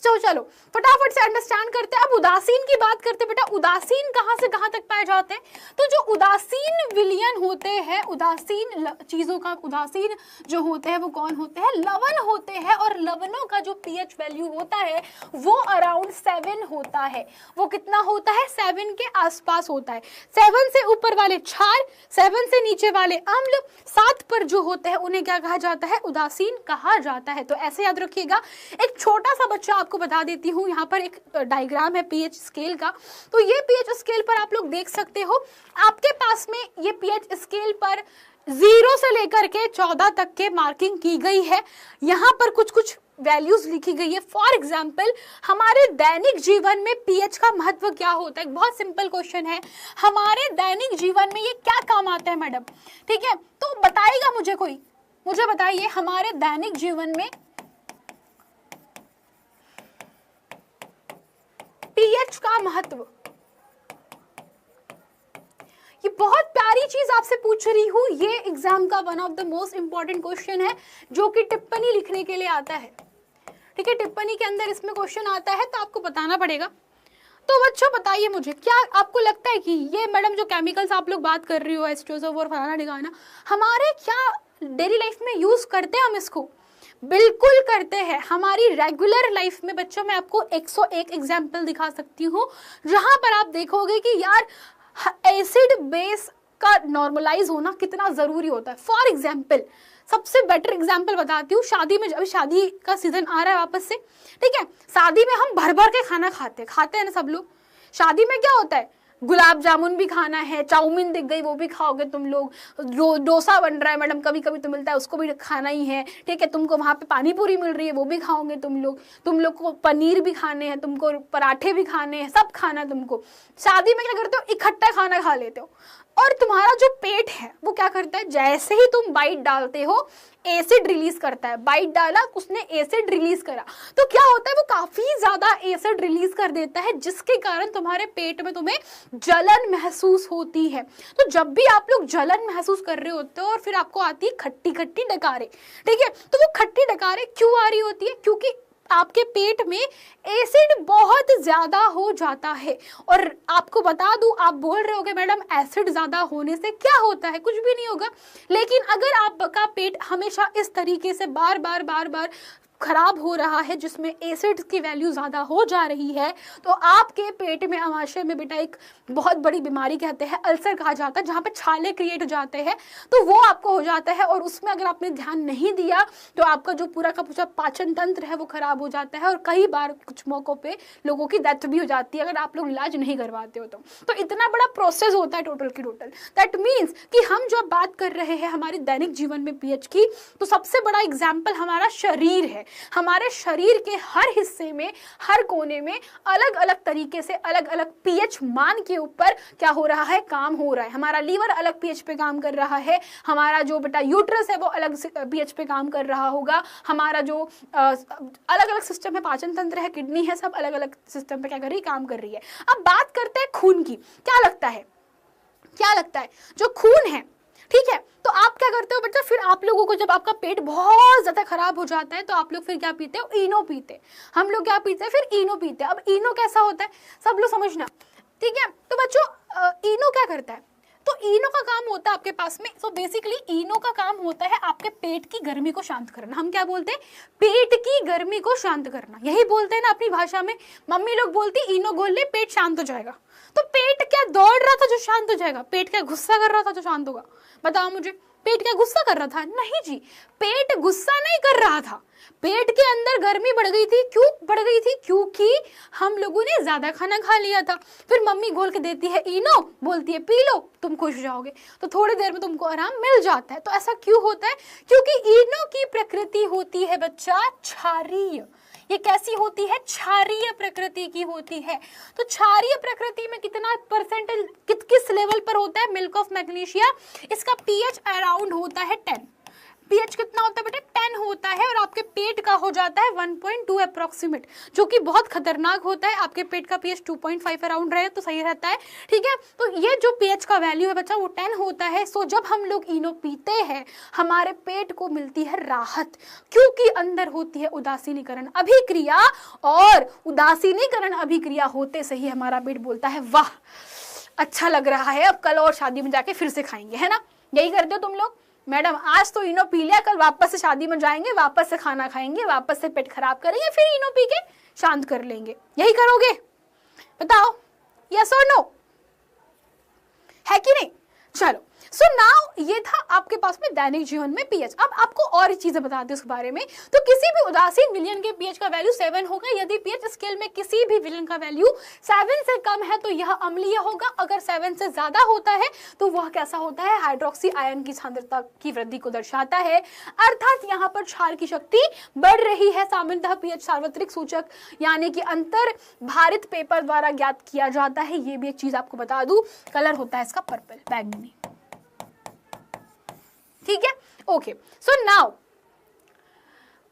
चलो फटाफट से अंडरस्टैंड करते हैं। अब उदासीन की बात करते हैं बेटा, उदासीन कहाँ से कहाँ तक पाए जाते हैं? तो जो उदासीन विलयन होते हैं, उदासीन चीजों का उदासीन जो होते हैं वो कौन होते हैं? लवण होते हैं। और लवणों का जो पीएच वैल्यू होता है वो अराउंड 7 होता है। वो कितना होता है? 7 के आसपास होता है। 7 से ऊपर वाले क्षार, 7 से नीचे वाले अम्ल, 7 पर जो होते हैं उन्हें क्या कहा जाता है? उदासीन कहा जाता है। तो ऐसे याद रखिएगा। एक छोटा सा बच्चा आपको बता देती हूँ, यहाँ पर एक डायग्राम है पीएच स्केल का। तो ये पीएच स्केल पर आप लोग देख सकते हो, आपके पास में ये पीएच स्केल पर 0 से लेकर के 14 तक के मार्किंग की गई है। यहाँ पर कुछ कुछ वैल्यूज लिखी गई है। फॉर एग्जाम्पल, हमारे दैनिक जीवन में पीएच का महत्व क्या होता है? बहुत सिंपल क्वेश्चन है, हमारे दैनिक जीवन में ये क्या काम आता है मैडम? ठीक है, तो बताइएगा मुझे कोई, मुझे बताइए हमारे दैनिक जीवन में पीएच का महत्व। ये बहुत प्यारी चीज आपसे पूछ रही हूं, ये एग्जाम का one of the most important question है जो कि टिप्पणी लिखने के लिए आता है। ठीक है, टिप्पणी के अंदर इसमें क्वेश्चन आता है तो आपको बताना पड़ेगा। तो बच्चों बताइए मुझे, क्या आपको लगता है कि ये मैडम जो केमिकल्स आप लोग बात कर रही हो, H2SO और फलाना ढिकाना, हमारे क्या डेली लाइफ में यूज करते हैं हम इसको? बिल्कुल करते हैं। हमारी रेगुलर लाइफ में बच्चों मैं आपको 101 एग्जाम्पल दिखा सकती हूँ जहां पर आप देखोगे कि यार एसिड बेस का नॉर्मलाइज होना कितना जरूरी होता है। फॉर एग्जाम्पल, सबसे बेटर एग्जाम्पल बताती हूँ, शादी में, अभी शादी का सीजन आ रहा है वापस से, ठीक है, शादी में हम भर भर के खाना खाते हैं ना सब लोग। शादी में क्या होता है? गुलाब जामुन भी खाना है, चाउमीन दिख गई वो भी खाओगे तुम लोग, डोसा बन रहा है मैडम कभी कभी तो मिलता है उसको भी खाना ही है। ठीक है, तुमको वहाँ पे पानी पूरी मिल रही है वो भी खाओगे तुम लोग को पनीर भी खाने हैं, तुमको पराठे भी खाने हैं, सब खाना है तुमको। शादी में क्या करते हो? इकट्ठा खाना खा लेते हो। और तुम्हारा जो पेट है वो क्या करता है? जैसे ही तुम बाइट डालते हो एसिड रिलीज करता है। बाइट डाला, उसने एसिड रिलीज करा, तो क्या होता है? वो काफी ज्यादा एसिड रिलीज कर देता है जिसके कारण तुम्हारे पेट में तुम्हें जलन महसूस होती है। तो जब भी आप लोग जलन महसूस कर रहे होते हो और फिर आपको आती है खट्टी खट्टी डकारें, ठीक है, तो वो खट्टी डकारें क्यों आ रही होती है? क्योंकि आपके पेट में एसिड बहुत ज्यादा हो जाता है। और आपको बता दूं, आप बोल रहे होगे मैडम एसिड ज्यादा होने से क्या होता है? कुछ भी नहीं होगा। लेकिन अगर आपका पेट हमेशा इस तरीके से बार बार खराब हो रहा है जिसमें एसिड की वैल्यू ज्यादा हो जा रही है, तो आपके पेट में आमाशय में बेटा एक बहुत बड़ी बीमारी कहते हैं, अल्सर कहा जाता है, जहाँ पे छाले क्रिएट हो जाते हैं, तो वो आपको हो जाता है। और उसमें अगर आपने ध्यान नहीं दिया तो आपका जो पूरा का पूरा पाचन तंत्र है वो खराब हो जाता है और कई बार कुछ मौकों पे लोगों की डेथ भी हो जाती है अगर आप लोग इलाज नहीं करवाते हो तो इतना बड़ा प्रोसेस होता है टोटल की टोटल। दैट मीन्स कि हम जब बात कर रहे हैं हमारे दैनिक जीवन में पीएच की, तो सबसे बड़ा एग्जाम्पल हमारा शरीर है। हमारे शरीर के हर हिस्से में, हर कोने में अलग अलग तरीके से अलग अलग पीएच मान के ऊपर क्या हो रहा है? काम हो रहा है। हमारा लीवर अलग पीएच पे काम कर रहा है, हमारा जो बेटा यूट्रस है वो अलग पीएच पे काम कर रहा होगा, हमारा जो अलग अलग सिस्टम है, पाचन तंत्र है, किडनी है, सब अलग अलग सिस्टम पे क्या कर रही है? काम कर रही है। अब बात करते हैं खून की। क्या लगता है जो खून है, ठीक है, तो आप क्या करते हो बच्चा? फिर आप लोगों को जब आपका पेट बहुत ज्यादा खराब हो जाता है तो आप लोग फिर क्या पीते हो? इनो पीते। हम लोग क्या पीते हैं? फिर इनो पीते हैं। अब इनो कैसा होता है सब लोग समझना, ठीक है। तो बच्चों इनो क्या करता है? तो इनो का काम होता है आपके पास में, तो बेसिकली इनो का काम होता है आपके पेट की गर्मी को शांत करना। हम क्या बोलते हैं? पेट की गर्मी को शांत करना, यही बोलते हैं ना अपनी भाषा में। मम्मी लोग बोलती इनो घोल ले पेट शांत हो जाएगा। तो पेट क्या दौड़ रहा था जो शांत हो जाएगा? पेट क्या गुस्सा कर रहा था जो शांत होगा? बताओ मुझे, पेट क्या गुस्सा कर रहा था? नहीं जी, पेट गुस्सा नहीं कर रहा था, पेट के अंदर गर्मी बढ़ गई थी। क्यों बढ़ गई थी? क्योंकि हम लोगों ने ज्यादा खाना खा लिया था। फिर मम्मी घोल के देती है इनो, बोलती है पी लो तुम खुश हो जाओगे, तो थोड़ी देर में तुमको आराम मिल जाता है। तो ऐसा क्यों होता है? क्योंकि इनो की प्रकृति होती है बच्चा क्षारीय। ये कैसी होती है? क्षारीय प्रकृति की होती है। तो क्षारीय प्रकृति में कितना परसेंटेज, किस लेवल पर होता है मिल्क ऑफ मैग्नीशिया? इसका पीएच अराउंड होता है 10। पीएच कितना होता है बेटा 10 होता है, और आपके पेट का हो जाता है 1.2 अप्रोक्सीमेट, जो कि बहुत खतरनाक होता है। आपके पेट का पीएच 2.5 अराउंड रहे तो सही रहता है, ठीक है। तो ये जो पीएच का वैल्यू है बच्चा वो 10 होता है। सो जब हम लोग इनो पीते हैं हमारे पेट को मिलती है राहत, क्योंकि अंदर होती है उदासीनीकरण अभिक्रिया, और उदासीनीकरण अभिक्रिया होते से ही हमारा पेट बोलता है वाह अच्छा लग रहा है, अब कल और शादी में जाके फिर से खाएंगे, है ना। यही करते हो तुम लोग, मैडम आज तो इनो पी लिया, कल वापस से शादी में जाएंगे, वापस से खाना खाएंगे, वापस से पेट खराब करेंगे, फिर इनो पी के शांत कर लेंगे। यही करोगे? बताओ यस और नो, है कि नहीं? चलो, सो नाउ ये था आपके पास में दैनिक जीवन में पीएच। अब आपको और चीजें बताते हैं उस बारे में। तो किसी भी उदासीन विलयन के पीएच का वैल्यू 7 होगा। यदि पीएच स्केल में किसी भी विलयन का वैल्यू 7 से कम है तो यह अम्लीय होगा, अगर 7 से ज्यादा होता है तो वह कैसा होता है, हाइड्रोक्सी आयन की सांद्रता की वृद्धि को दर्शाता है, अर्थात यहाँ पर क्षार की शक्ति बढ़ रही है। सामान्यतः पीएच सार्वत्रिक सूचक यानी कि अंतर भारित पेपर द्वारा ज्ञात किया जाता है। ये भी एक चीज आपको बता दूं, कलर होता है इसका पर्पल, बैंगनी, ठीक है। ओके, सो नाउ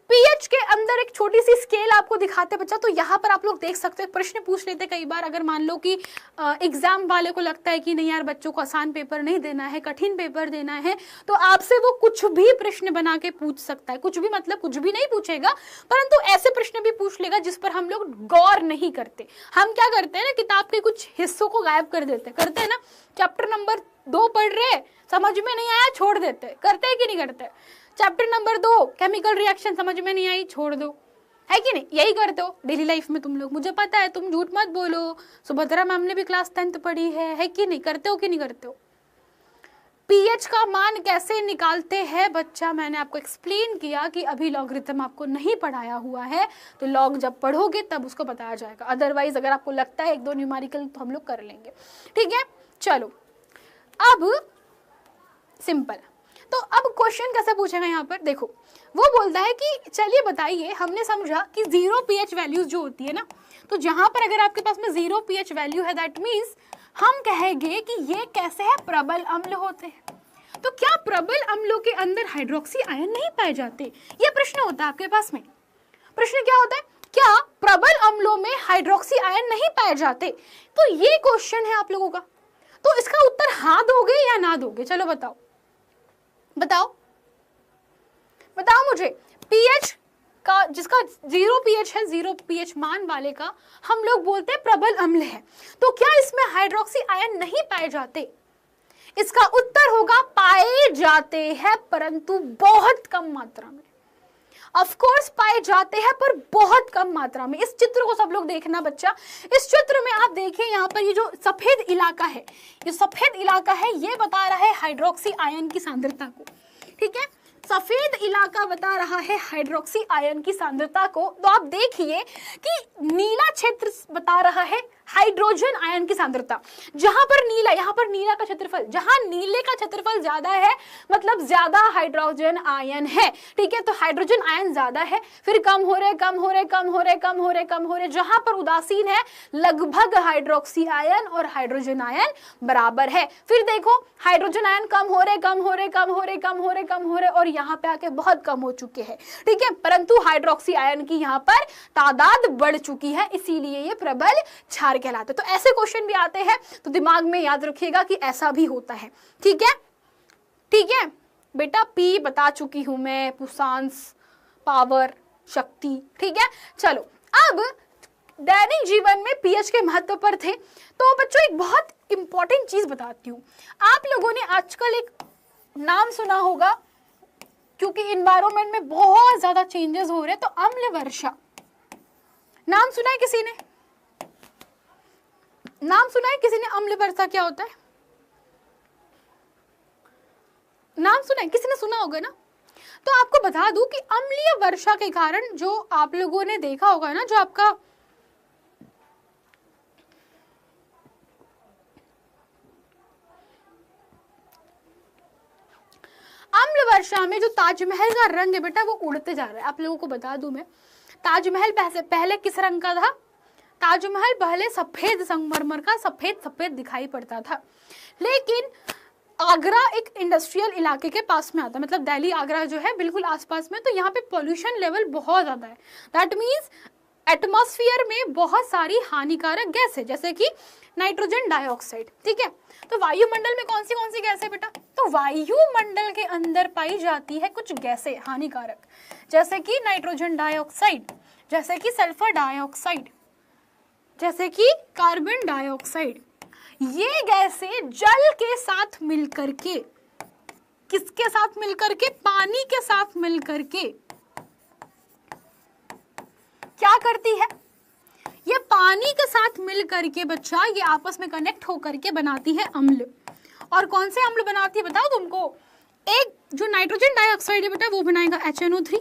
पीएच के अंदर एक छोटी सी स्केल आपको दिखाते बच्चा। तो यहाँ पर आप लोग देख सकते हैं, प्रश्न पूछ लेते कई बार, अगर मान लो कि एग्जाम वाले को लगता है कि नहीं यार बच्चों को आसान पेपर नहीं देना है, कठिन पेपर देना है, तो आपसे वो कुछ भी प्रश्न बना के पूछ सकता है। कुछ भी मतलब कुछ भी नहीं पूछेगा, परंतु ऐसे प्रश्न भी पूछ लेगा जिस पर हम लोग गौर नहीं करते। हम क्या करते हैं ना, किताब के कुछ हिस्सों को गायब कर देते हैं ना। चैप्टर नंबर 2 पढ़ रहे, समझ में नहीं आया, छोड़ देते, करते हैं कि नहीं करते? चैप्टर नंबर 2 केमिकल रिएक्शन समझ में नहीं आई, छोड़ दो, है कि नहीं? यही करते हो डेली लाइफ में तुम लोग, मुझे पता है, तुम झूठ मत बोलो। सुभद्रा मैम ने भी क्लास 10th पढ़ी है कि नहीं? करते हो कि नहीं करते हो? पीएच का मान कैसे निकालते हैं बच्चा, मैंने आपको एक्सप्लेन किया कि अभी लॉगरिथम आपको नहीं पढ़ाया हुआ है, तो लॉग जब पढ़ोगे तब उसको बताया जाएगा। अदरवाइज अगर आपको लगता है 1-2 न्यूमेरिकल तो हम लोग कर लेंगे, ठीक है। चलो, अब सिंपल, तो अब क्वेश्चन कैसे पूछेगा यहाँ पर, देखो वो बोलता है कि चलिए बताइए, हमने समझा कि 0 पीएच वैल्यूज जो होती है ना, तो जहां पर अगर आपके पास में 0 पीएच वैल्यू है, दैट मीन्स हम कहेंगे कि ये कैसे है, प्रबल अम्ल होते हैं। तो क्या प्रबल अम्लों के अंदर हाइड्रोक्सी आयन नहीं पाए जाते? ये प्रश्न होता है आपके पास में। प्रश्न क्या होता है, क्या प्रबल अम्लों में हाइड्रोक्सी आयन नहीं पाए जाते? तो ये क्वेश्चन है आप लोगों का। तो इसका उत्तर हाँ दोगे या ना दोगे? चलो बताओ बताओ बताओ मुझे। पीएच का, जिसका 0 पीएच है, 0 पीएच मान वाले का हम लोग बोलते हैं प्रबल अम्ल है, तो क्या इसमें हाइड्रोक्सी आयन नहीं पाए जाते? इसका उत्तर होगा पाए जाते हैं, परंतु बहुत कम मात्रा में। ऑफ कोर्स पाए जाते हैं पर बहुत कम मात्रा में। इस चित्र को सब लोग देखना बच्चा, इस चित्र में आप देखिए, यहाँ पर ये जो सफेद इलाका है, ये सफेद इलाका है, ये बता रहा है हाइड्रोक्सी आयन की सांद्रता को, ठीक है। सफेद इलाका बता रहा है हाइड्रोक्सी आयन की सांद्रता को। तो आप देखिए कि नीला क्षेत्र बता रहा है हाइड्रोजन आयन की सांद्रता। जहां पर नीला, यहाँ पर नीला का क्षेत्रफल, जहां नीले का क्षेत्रफल ज्यादा है मतलब ज्यादा हाइड्रोजन आयन है, ठीक है। तो हाइड्रोजन आयन ज्यादा है, फिर कम हो रहे कम हो रहे कम हो रहे कम हो रहे कम हो रहे। जहां पर उदासीन है लगभग हाइड्रोक्सी आयन और हाइड्रोजन आयन बराबर है। फिर देखो हाइड्रोजन आयन कम हो रहे कम हो रहे कम हो रहे कम हो रहे कम हो रहे, और यहाँ पे आके बहुत कम हो चुके हैं, ठीक है। परंतु हाइड्रोक्सी आयन की यहाँ पर तादाद बढ़ चुकी है, इसीलिए ये प्रबल क्षार कहलाते। तो ऐसे क्वेश्चन भी आते हैं, तो दिमाग में याद रखिएगा कि ऐसा भी होता है, ठीक है। ठीक है बेटा, पी बता चुकी हूं मैं, पुसांस, पावर, शक्ति, ठीक है। चलो, अब दैनिक जीवन में पीएच के महत्व पर थे, तो बच्चों एक बहुत इंपॉर्टेंट चीज बताती हूँ। आप लोगों ने आजकल एक नाम सुना होगा, क्योंकि इन्वायरमेंट में बहुत ज्यादा चेंजेस हो रहे हैं, तो अम्ल वर्षा नाम सुना है किसी ने? नाम सुना है किसी ने? अम्ल वर्षा क्या होता है? नाम सुना है किसी ने? सुना होगा ना। तो आपको बता दूं कि अम्लीय वर्षा के कारण जो आप लोगों ने देखा होगा ना, जो आपका अम्ल वर्षा में जो ताजमहल का रंग है बेटा वो उड़ते जा रहा है। आप लोगों को बता दूं मैं, ताजमहल पहले किस रंग का था? ताजमहल पहले सफेद संगमरमर का सफेद सफेद दिखाई पड़ता था, लेकिन आगरा एक इंडस्ट्रियल इलाके के पास में आता है, मतलब दिल्ली आगरा जो है बिल्कुल आसपास में, तो यहाँ पे पोल्यूशन लेवल बहुत ज़्यादा है। दैट मीन्स एटमॉस्फेयर में बहुत सारी हानिकारक गैस है, जैसे कि नाइट्रोजन डाइऑक्साइड, ठीक है। तो वायुमंडल में कौन सी गैस है बेटा? तो वायुमंडल के अंदर पाई जाती है कुछ गैसें हानिकारक, जैसे कि नाइट्रोजन डाइऑक्साइड, जैसे कि सल्फर डाइऑक्साइड, जैसे कि कार्बन डाइऑक्साइड। ये गैसें जल के साथ मिलकर के, किसके साथ मिलकर के? पानी के साथ मिलकर के क्या करती है? ये पानी के साथ मिलकर के बच्चा ये आपस में कनेक्ट होकर के बनाती है अम्ल। और कौन से अम्ल बनाती है बताओ तुमको? एक जो नाइट्रोजन डाइऑक्साइड है बेटा वो बनाएगा HNO3,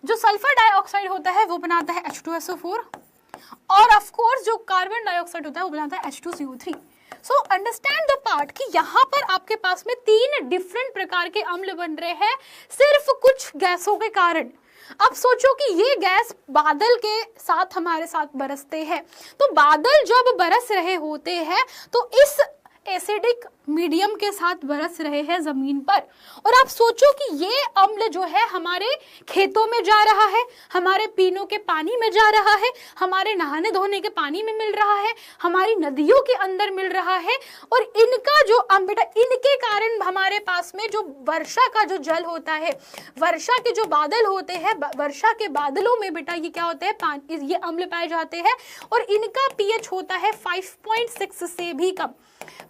जो सल्फर डाइऑक्साइड होता है वो बनाता है H2SO4, और ऑफ कोर्स जो कार्बन डाइऑक्साइड होता है वो बनाता है H2CO3। So understand the part कि यहाँ पर आपके पास में 3 डिफरेंट प्रकार के अम्ल बन रहे हैं सिर्फ कुछ गैसों के कारण। अब सोचो कि ये गैस बादल के साथ हमारे साथ बरसते हैं, तो बादल जब बरस रहे होते हैं तो इस एसिडिक मीडियम के साथ बरस रहे हैं जमीन पर, और आप सोचो कि ये अम्ल जो है हमारे खेतों में जा रहा है, हमारे पीने के पानी में जा रहा है, हमारे नहाने धोने के पानी में मिल रहा है, हमारी नदियों के अंदर मिल रहा है, और इनका जो बेटा इनके कारण हमारे पास में जो वर्षा का जो जल होता है, वर्षा के जो बादल होते हैं, वर्षा के बादलों में बेटा ये क्या होते हैं? पानी, ये अम्ल पाए जाते हैं, और इनका pH होता है 5.6 से भी कम,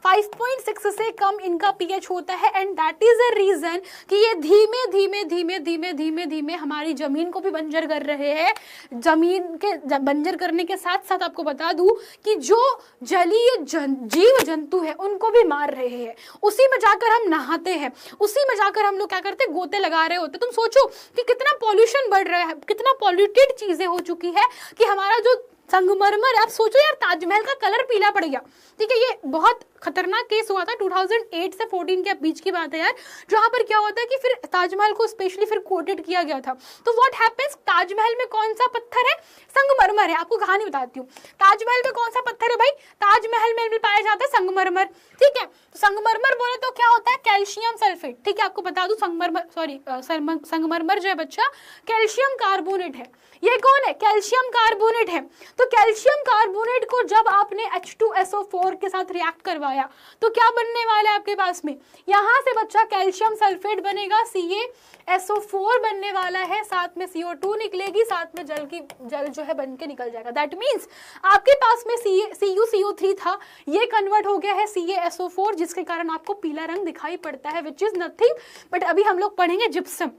5.6 से कम इनका pH होता है। And that is a reason कि ये धीमे धीमे धीमे धीमे धीमे धीमे हमारी जमीन को भी बंजर कर रहे हैं। जमीन के बंजर करने के साथ साथ आपको बता दूं कि जो जलीय जीव जंतु है उनको भी मार रहे हैं। उसी में जाकर हम नहाते हैं, उसी में जाकर हम लोग क्या करते हैं? गोते लगा रहे होते। तुम सोचो कि कितना पॉल्यूशन बढ़ रहा है, कितना पॉल्यूटेड चीजें हो चुकी है कि हमारा जो संगमरमर, आप सोचो यार ताजमहल का कलर पीला पड़ गया, ठीक है। ये बहुत खतरनाक केस हुआ था 2008 से 14 के बीच की बात है यार, जहां पर क्या होता है कि फिर ताजमहल को स्पेशली फिर कोटेड किया गया था। तो व्हाट हैपेंस, ताजमहल में कौन सा पत्थर है? संगमरमर है। आपको कहानी बताती हूँ, ताजमहल में कौन सा पत्थर है भाई? ताजमहल में भी पाया जाता है संगमरमर, ठीक है। तो संगमरमर बोले तो क्या होता है? कैल्शियम सल्फेट, ठीक है। आपको बता दूं संगमरमर जो है बच्चा कैल्शियम कार्बोनेट है। ये कौन है? कैल्शियम कार्बोनेट है। तो कैल्शियम कार्बोनेट को जब आपने H2SO4 के साथ रिएक्ट करवाया तो क्या बनने वाला है आपके पास में? यहाँ से बच्चा कैल्शियम सल्फेट बनेगा, CaSO4 बनने वाला है, साथ में CO2 निकलेगी, साथ में जल जो है बन के निकल जाएगा। दैट मीन्स आपके पास में CuCO3 था, ये कन्वर्ट हो गया है CaSO4, जिसके कारण आपको पीला रंग दिखाई पड़ता है, विच इज नथिंग बट अभी हम लोग पढ़ेंगे जिप्सम।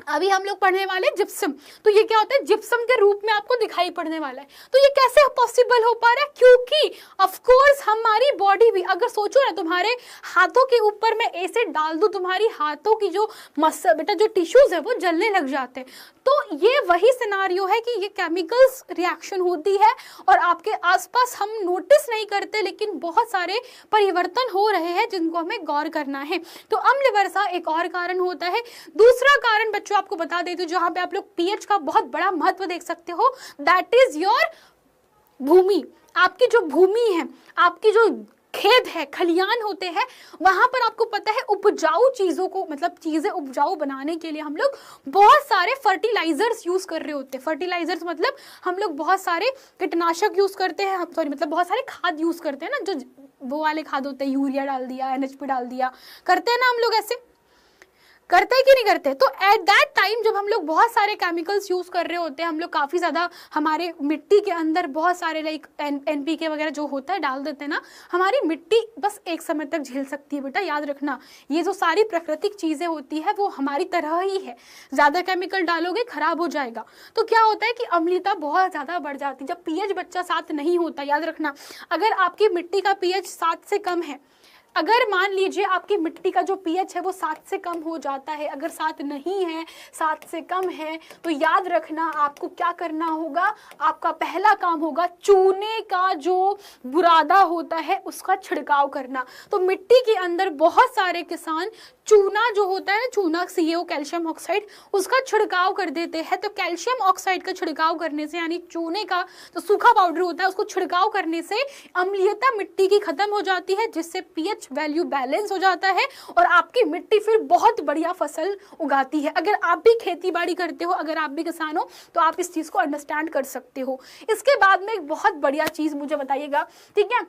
अभी हम लोग पढ़ने वाले जिप्सम। तो ये क्या होता है? जिप्सम के रूप में आपको दिखाई पड़ने वाला है। तो ये कैसे पॉसिबल हो पा रहा है? क्योंकि ऑफ कोर्स हमारी बॉडी भी, अगर सोचो ना तुम्हारे हाथों के ऊपर मैं एसिड डाल दूं, तुम्हारी हाथों की जो मसल बेटा जो टिश्यूज है वो जलने लग जाते हैं। तो ये वही सिनारियो है कि ये केमिकल्स रिएक्शन होती है और आपके आसपास हम नोटिस नहीं करते, लेकिन बहुत सारे परिवर्तन हो रहे हैं जिनको हमें गौर करना है। तो अम्ल वर्षा एक और कारण होता है। दूसरा कारण बच्चों आपको बता देती हूँ, जहां पे आप लोग पीएच का बहुत बड़ा महत्व देख सकते हो, दैट इज योर भूमि। आपकी जो भूमि है, आपकी जो खेत है, खलियान होते हैं, वहां पर आपको पता है उपजाऊ चीजों को, मतलब चीजें उपजाऊ बनाने के लिए हम लोग बहुत सारे फर्टिलाइजर्स यूज कर रहे होते हैं। फर्टिलाइजर्स मतलब हम लोग बहुत सारे कीटनाशक यूज करते हैं, सॉरी मतलब बहुत सारे खाद यूज करते हैं ना, जो वो वाले खाद होते हैं, यूरिया डाल दिया, NHP डाल दिया, करते हैं ना हम लोग, ऐसे करते हैं कि नहीं करते? तो एट दैट टाइम जब हम लोग बहुत सारे केमिकल्स यूज कर रहे होते हैं, हम लोग काफी ज्यादा हमारे मिट्टी के अंदर बहुत सारे लाइक NPK वगैरह जो होता है डाल देते हैं ना, हमारी मिट्टी बस एक समय तक झेल सकती है। बेटा याद रखना, ये जो सारी प्राकृतिक चीजें होती है वो हमारी तरह ही है, ज्यादा केमिकल डालोगे खराब हो जाएगा। तो क्या होता है कि अम्लता बहुत ज्यादा बढ़ जाती है जब pH बच्चा 7 नहीं होता। याद रखना, अगर आपकी मिट्टी का pH 7 से कम है, अगर मान लीजिए आपकी मिट्टी का जो pH है वो 7 से कम हो जाता है, अगर 7 नहीं है, 7 से कम है, तो याद रखना आपको क्या करना होगा। आपका पहला काम होगा चूने का जो बुरादा होता है उसका छिड़काव करना। तो मिट्टी के अंदर बहुत सारे किसान चूना जो होता है ना, चूना CaO कैल्शियम ऑक्साइड, उसका छिड़काव कर देते हैं। तो कैल्शियम ऑक्साइड का छिड़काव करने से, यानी चूने का जो सूखा पाउडर होता है उसको छिड़काव करने से अम्लीयता मिट्टी की खत्म हो जाती है, जिससे पीएच वैल्यू बैलेंस हो जाता है और आपकी मिट्टी फिर बहुत बढ़िया फसल उगाती है। अगर आप भी खेती बाड़ी करते हो, अगर आप भी किसान हो, तो आप इस चीज को अंडरस्टैंड कर सकते हो। इसके बाद में एक बहुत बढ़िया चीज मुझे बताइएगा, ठीक है,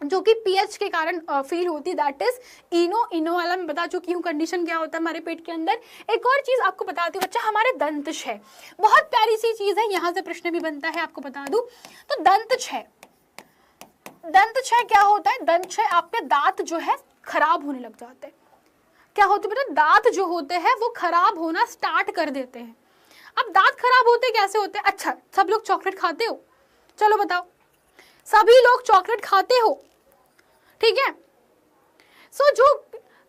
जो कि पीएच के कारण फील होती, दैट इज इनो वाला मैं बता चुकी हूँ कंडीशन क्या होता है हमारे पेट के अंदर। एक और चीज आपको बताती हूँ बच्चा, हमारे दंतक्षय बहुत प्यारी सी चीज है, यहाँ से प्रश्न भी बनता है, आपको बता दूं। तो दंतक्षय क्या होता है? दंतक्षय आपके दांत जो है खराब होने लग जाते हैं। क्या होते हैं बेटा? दांत जो होते हैं वो खराब होना स्टार्ट कर देते हैं। अब दांत खराब होते कैसे होते हैं? अच्छा, सब लोग चॉकलेट खाते हो? चलो बताओ, सभी लोग चॉकलेट खाते हो, ठीक है? सो जो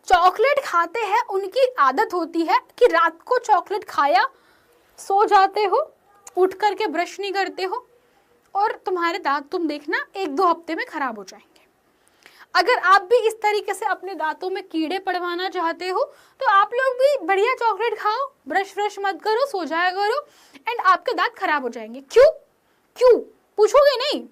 चॉकलेट खाते हैं उनकी आदत होती है कि रात को चॉकलेट खाया, सो जाते हो, उठ करके ब्रश नहीं करते हो, और तुम्हारे दांत तुम देखना 1-2 हफ्ते में खराब हो जाएंगे। अगर आप भी इस तरीके से अपने दांतों में कीड़े पड़वाना चाहते हो तो आप लोग भी बढ़िया चॉकलेट खाओ, ब्रश मत करो, सो जाया करो, एंड आपके दांत खराब हो जाएंगे। क्यों पूछोगे नहीं?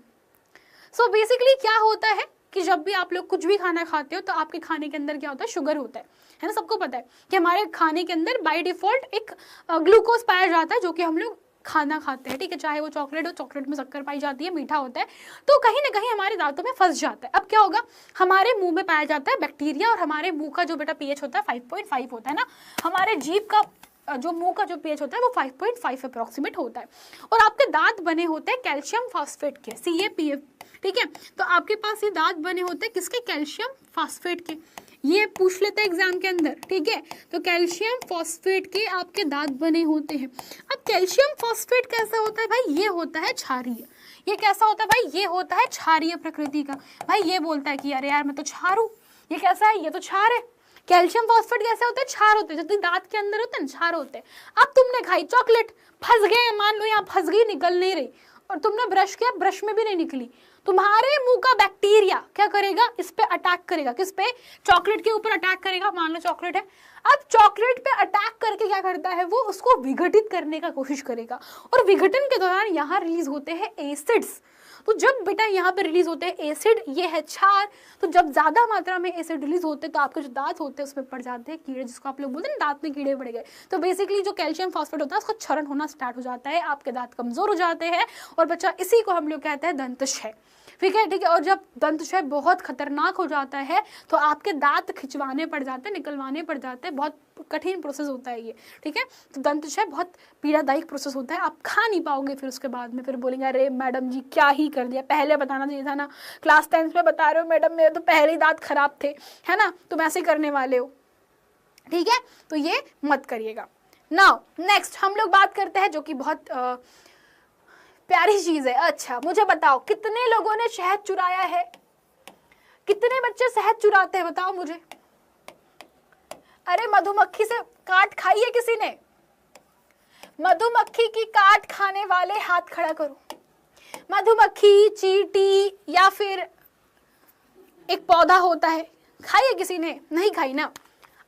सो बेसिकली क्या होता है कि जब भी आप लोग कुछ भी खाना खाते हो तो आपके खाने के अंदर क्या होता है? शुगर होता है ना? सबको पता है कि हमारे खाने के अंदर बाय डिफॉल्ट एक ग्लूकोज पाया जाता है जो कि हम लोग खाना खाते हैं, ठीक है, चाहे वो चॉकलेट हो, चॉकलेट में शक्कर पाई जाती है, मीठा होता है, तो कहीं ना कहीं हमारे दांतों में फंस जाता है। अब क्या होगा? हमारे मुंह में पाया जाता है बैक्टीरिया, और हमारे मुंह का जो बेटा पीएच होता है 5.5 होता है ना, हमारे जीभ का जो मुंह का जो पीएच होता है वो 5.5 अप्रोक्सीमेट होता है, और आपके दांत बने होते हैं कैल्शियम फॉस्फेट के, CaPF, ठीक है। तो आपके पास ये दांत बने होते हैं किसके? कैल्शियम फॉस्फेट के। ये पूछ लेते हैं एग्जाम के अंदर, ठीक है। तो कैल्शियम फॉस्फेट के आपके दांत बने होते हैं। अब कैल्शियम फॉस्फेट कैसा होता है भाई? ये होता है क्षारीय। ये कैसा होता है भाई? ये होता है क्षारीय प्रकृति का। भाई ये बोलता है कि अरे यार मैं तो क्षार हूँ, ये कैसा है? ये तो क्षार है। कैल्शियम फॉस्फेट कैसे होते हैं? क्षार होते हैं, जब दांत के अंदर होते हैं क्षार होते हैं। अब तुमने खाई चॉकलेट, फंस गए, मान लो यहाँ फंस गई, निकल नहीं रही, और तुमने ब्रश किया, ब्रश में भी नहीं निकली, तुम्हारे मुंह का बैक्टीरिया क्या करेगा? इस पे अटैक करेगा। किस पे? चॉकलेट के ऊपर अटैक करेगा। मान लो चॉकलेट है, अब चॉकलेट पे अटैक करके क्या करता है? वो उसको विघटित करने का कोशिश करेगा, और विघटन के दौरान यहाँ रिलीज होते हैं एसिड्स। तो जब बेटा यहाँ पे रिलीज होते हैं एसिड, ये है क्षार, तो जब ज्यादा मात्रा में एसिड रिलीज होते हैं तो आपके जो दांत होते हैं उसमें पड़ जाते हैं कीड़े, जिसको आप लोग बोलते हैं ना दांत में कीड़े पड़ गए। तो बेसिकली जो कैल्शियम फॉस्फेट होता है उसका क्षरण होना स्टार्ट हो जाता है, आपके दांत कमजोर हो जाते हैं, और बच्चा इसी को हम लोग कहते हैं दंतक्षय, ठीक है, ठीक है। और जब दंतक्षय बहुत खतरनाक हो जाता है तो आपके दांत खिंचवाने पड़ जाते हैं, निकलवाने पड़ जाते हैं, बहुत कठिन प्रोसेस होता है ये, ठीक है। तो दंतक्षय बहुत पीड़ादायक प्रोसेस होता है, आप खा नहीं पाओगे फिर उसके बाद में, फिर बोलेंगे अरे मैडम जी क्या ही कर दिया, पहले बताना चाहिए था ना, क्लास 10th में बता रहे हो मैडम मेरे तो पहले ही दांत खराब थे, है ना, तुम ऐसे करने वाले हो, ठीक है। तो ये मत करिएगा। नाउ नेक्स्ट हम लोग बात करते हैं जो कि बहुत प्यारी चीज है। अच्छा मुझे बताओ, कितने लोगों ने शहद चुराया है? कितने बच्चे शहद चुराते हैं बताओ मुझे? अरे मधुमक्खी से काट खाई है किसी ने? मधुमक्खी की काट खाने वाले हाथ खड़ा करो। मधुमक्खी, चींटी या फिर एक पौधा होता है, खाई है किसी ने? नहीं खाई ना।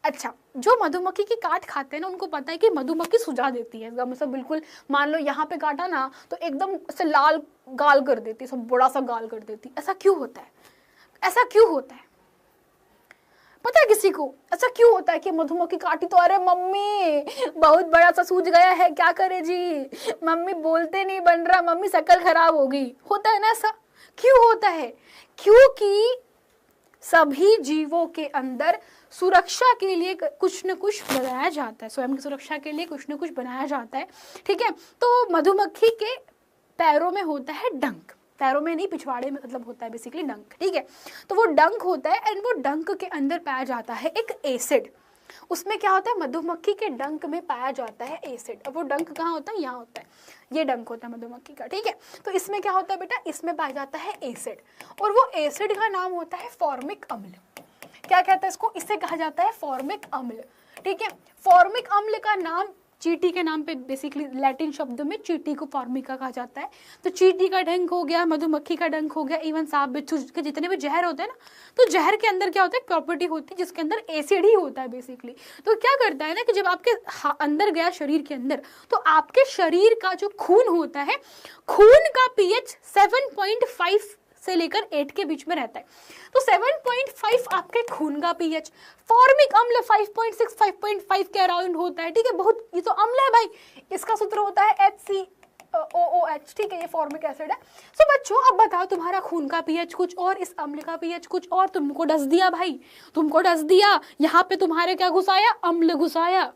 अच्छा, जो मधुमक्खी की काट खाते हैं ना उनको पता है कि मधुमक्खी सुझा देती है, मतलब बिल्कुल मान लो यहाँ पे काटा ना तो एकदम से लाल गाल कर देती है, सब बड़ा सा गाल कर देती है। ऐसा क्यों होता है? ऐसा क्यों होता है पता है किसी को? ऐसा क्यों होता है कि मधुमक्खी काटी तो अरे मम्मी बहुत बड़ा सा सूज गया है, क्या करे जी, मम्मी बोलते नहीं बन रहा, मम्मी शक्ल खराब हो गई, होता है ना ऐसा? क्यों होता है? क्योंकि सभी जीवों के अंदर सुरक्षा के लिए कुछ न कुछ बनाया जाता है, स्वयं की सुरक्षा के लिए कुछ न कुछ बनाया जाता है, ठीक है। तो मधुमक्खी के पैरों में होता है डंक, पैरों में नहीं पिछवाड़े में मतलब होता है बेसिकली डंक, ठीक है। तो वो डंक होता है, एंड वो डंक के अंदर पाया जाता है एक एसिड। उसमें क्या होता है? मधुमक्खी के डंक में पाया जाता है एसिड। अब वो डंक कहाँ होता है? यहाँ होता है, ये डंक होता है मधुमक्खी का, ठीक है। तो इसमें क्या होता है बेटा? इसमें पाया जाता है एसिड, और वो एसिड का नाम होता है फॉर्मिक अम्ल। क्या कहता है इसको? इसे कहा जाता है फॉर्मिक अम्ल, ठीक है। फॉर्मिक अम्ल का नाम चींटी के नाम पे बेसिकली लैटिन शब्द में चींटी को फॉर्मिका कहा जाता है। तो चींटी का डंक हो गया, मधुमक्खी का डंक हो गया, इवन सांप बिच्छू के जितने भी जहर होते हैं ना, तो जहर के अंदर क्या होता है, प्रॉपर्टी होती है जिसके अंदर एसिड ही होता है बेसिकली। तो क्या करता है ना कि जब आपके अंदर गया शरीर के अंदर, तो आपके शरीर का जो खून होता है, खून का पीएच 7.5 से लेकर 8 के बीच में रहता है। तो 7.5 आपके खून का पीएच, फॉर्मिक अम्ल 5.6 5.5 के अराउंड होता है, ठीक है। बहुत, ये तो अम्ल है भाई, इसका सूत्र होता है HCOOH, ठीक है, ये फॉर्मिक एसिड है। सो बच्चों अब बताओ, तुम्हारा खून का पीएच कुछ और, इस अम्ल का पीएच कुछ और, तुमको डस दिया भाई, तुमको डस दिया, यहाँ पे तुम्हारे क्या घुसाया, अम्ल घुसाया,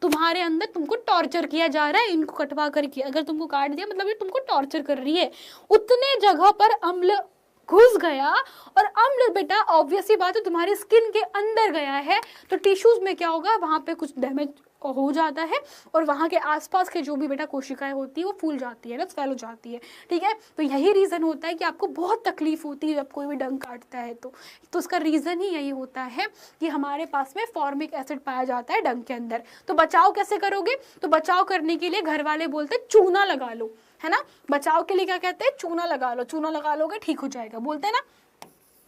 तुम्हारे अंदर तुमको टॉर्चर किया जा रहा है इनको कटवा करके। अगर तुमको काट दिया मतलब ये तुमको टॉर्चर कर रही है। उतने जगह पर अम्ल घुस गया, और अम्ल बेटा ऑब्वियस ही बात है तुम्हारी स्किन के अंदर गया है, तो टिश्यूज में क्या होगा, वहां पे कुछ डैमेज हो जाता है, और वहां के आसपास के जो भी बेटा कोशिकाएं होती है वो फूल जाती है ना, फैल हो जाती है, ठीक है। तो यही रीजन होता है कि आपको बहुत तकलीफ होती है जब कोई भी डंक काटता है। तो उसका रीजन ही यही होता है कि हमारे पास में फॉर्मिक एसिड पाया जाता है डंक के अंदर। तो बचाव कैसे करोगे, तो बचाव करने के लिए घर वाले बोलते हैं चूना लगा लो, है ना। बचाव के लिए क्या कहते हैं, चूना लगा लो, चूना लगा लोगे ठीक हो जाएगा, बोलते हैं ना।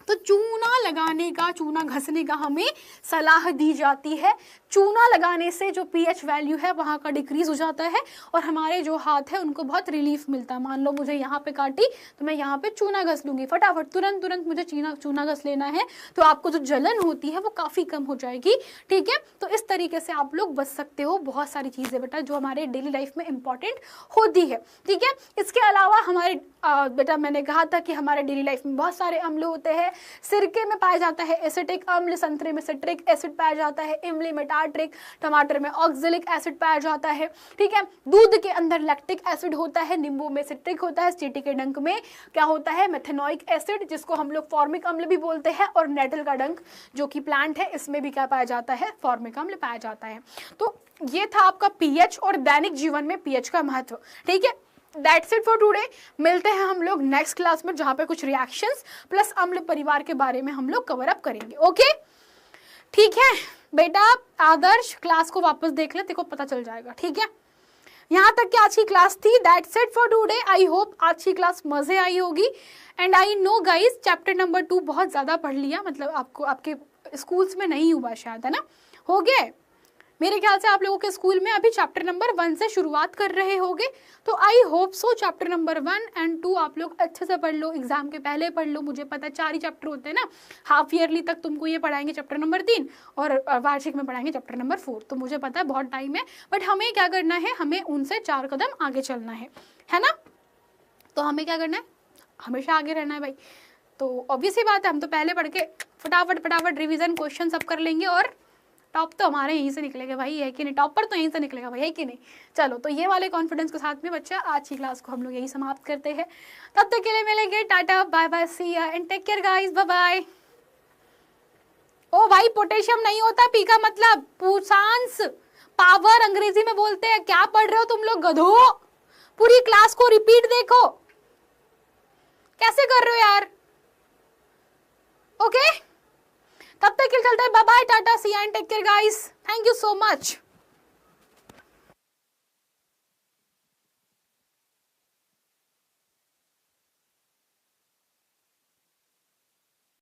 तो चूना लगाने का, चूना घसने का हमें सलाह दी जाती है। चूना लगाने से जो पीएच वैल्यू है वहाँ का डिक्रीज हो जाता है, और हमारे जो हाथ है उनको बहुत रिलीफ मिलता है। मान लो मुझे यहाँ पे काटी तो मैं यहाँ पे चूना घस लूंगी, फटाफट तुरंत मुझे चूना घस लेना है, तो आपको जो जलन होती है वो काफ़ी कम हो जाएगी, ठीक है। तो इस तरीके से आप लोग बच सकते हो बहुत सारी चीज़ें बेटा जो हमारे डेली लाइफ में इंपॉर्टेंट होती है, ठीक है। इसके अलावा हमारे बेटा मैंने कहा था कि हमारे डेली लाइफ में बहुत सारे अम्ल होते हैं। सिरके में पाया जाता है एसिटिक अम्ल, संतरे में सिट्रिक एसिड पाया जाता है, इमली में टार्ट्रिक, टमाटर में ऑक्जेलिक एसिड पाया जाता है, ठीक है। दूध के अंदर लैक्टिक एसिड होता है, नींबू में सिट्रिक होता है, चींटी के डंक में क्या होता है, मेथेनोइक एसिड जिसको हम लोग फॉर्मिक अम्ल भी बोलते हैं, और नेटल का डंक जो कि प्लांट है इसमें भी क्या पाया जाता है, फॉर्मिक अम्ल पाया जाता है। तो ये था आपका पीएच और दैनिक जीवन में पीएच का महत्व, ठीक है। That's it for today। मिलते हैं हम लोग नेक्स्ट क्लास में जहाँ पे कुछ रिएक्शंस प्लस अम्ल परिवार के बारे में हम लोग कवर अप करेंगे, ओके ठीक है बेटा। आदर्श क्लास को वापस देख ले, तेरे को पता चल जाएगा, ठीक है। यहाँ तक की आज की क्लास थी। That's it for today। I hope आज की क्लास मजे आई होगी, and I know guys chapter number 2 बहुत ज़्यादा पढ़ लिया, मतलब आपको आपके स्कूल्स में नहीं हुआ शायद, है ना, हो गए मेरे ख्याल से आप लोगों के स्कूल में अभी चैप्टर नंबर 1 से शुरुआत कर रहे होंगे। तो I hope so chapter number 1 and 2 आप लोग अच्छे से पढ़ लो, एग्जाम के पहले पढ़ लो। मुझे पता है 4 ही चैप्टर होते हैं ना, हाफ ईयरली तक तुमको ये पढ़ाएंगे चैप्टर नंबर 3 और वार्षिक में पढ़ाएंगे चैप्टर नंबर 4। तो मुझे पता है बहुत टाइम है, बट हमें क्या करना है, हमें उनसे 4 कदम आगे चलना है ना। तो हमें क्या करना है, हमेशा आगे रहना है भाई। तो ऑब्वियस ही बात है, हम तो पहले पढ़ के फटाफट रिविजन क्वेश्चन सब कर लेंगे, और टॉप तो हमारे यहीं से निकलेगा भाई, है कि नहीं, टॉपर तो यहीं से निकलेगा भाई, है कि नहीं। चलो तो ये वाले कॉन्फिडेंस के साथ में बच्चा आज की क्लास को हम लोग यही समाप्त करते हैं। तब तक के लिए मिलेंगे, tata bye bye, see ya and take care guys, bye bye. ओ भाई पोटेशियम नहीं होता पी का मतलब पुसांस, पावर अंग्रेजी में बोलते हैं। क्या पढ़ रहे हो तुम लोग गधो, पूरी क्लास को रिपीट देखो, कैसे कर रहे हो यार, ओके तब तक के चलते हैं, bye bye, ta-ta, see and take care guys, thank you so much.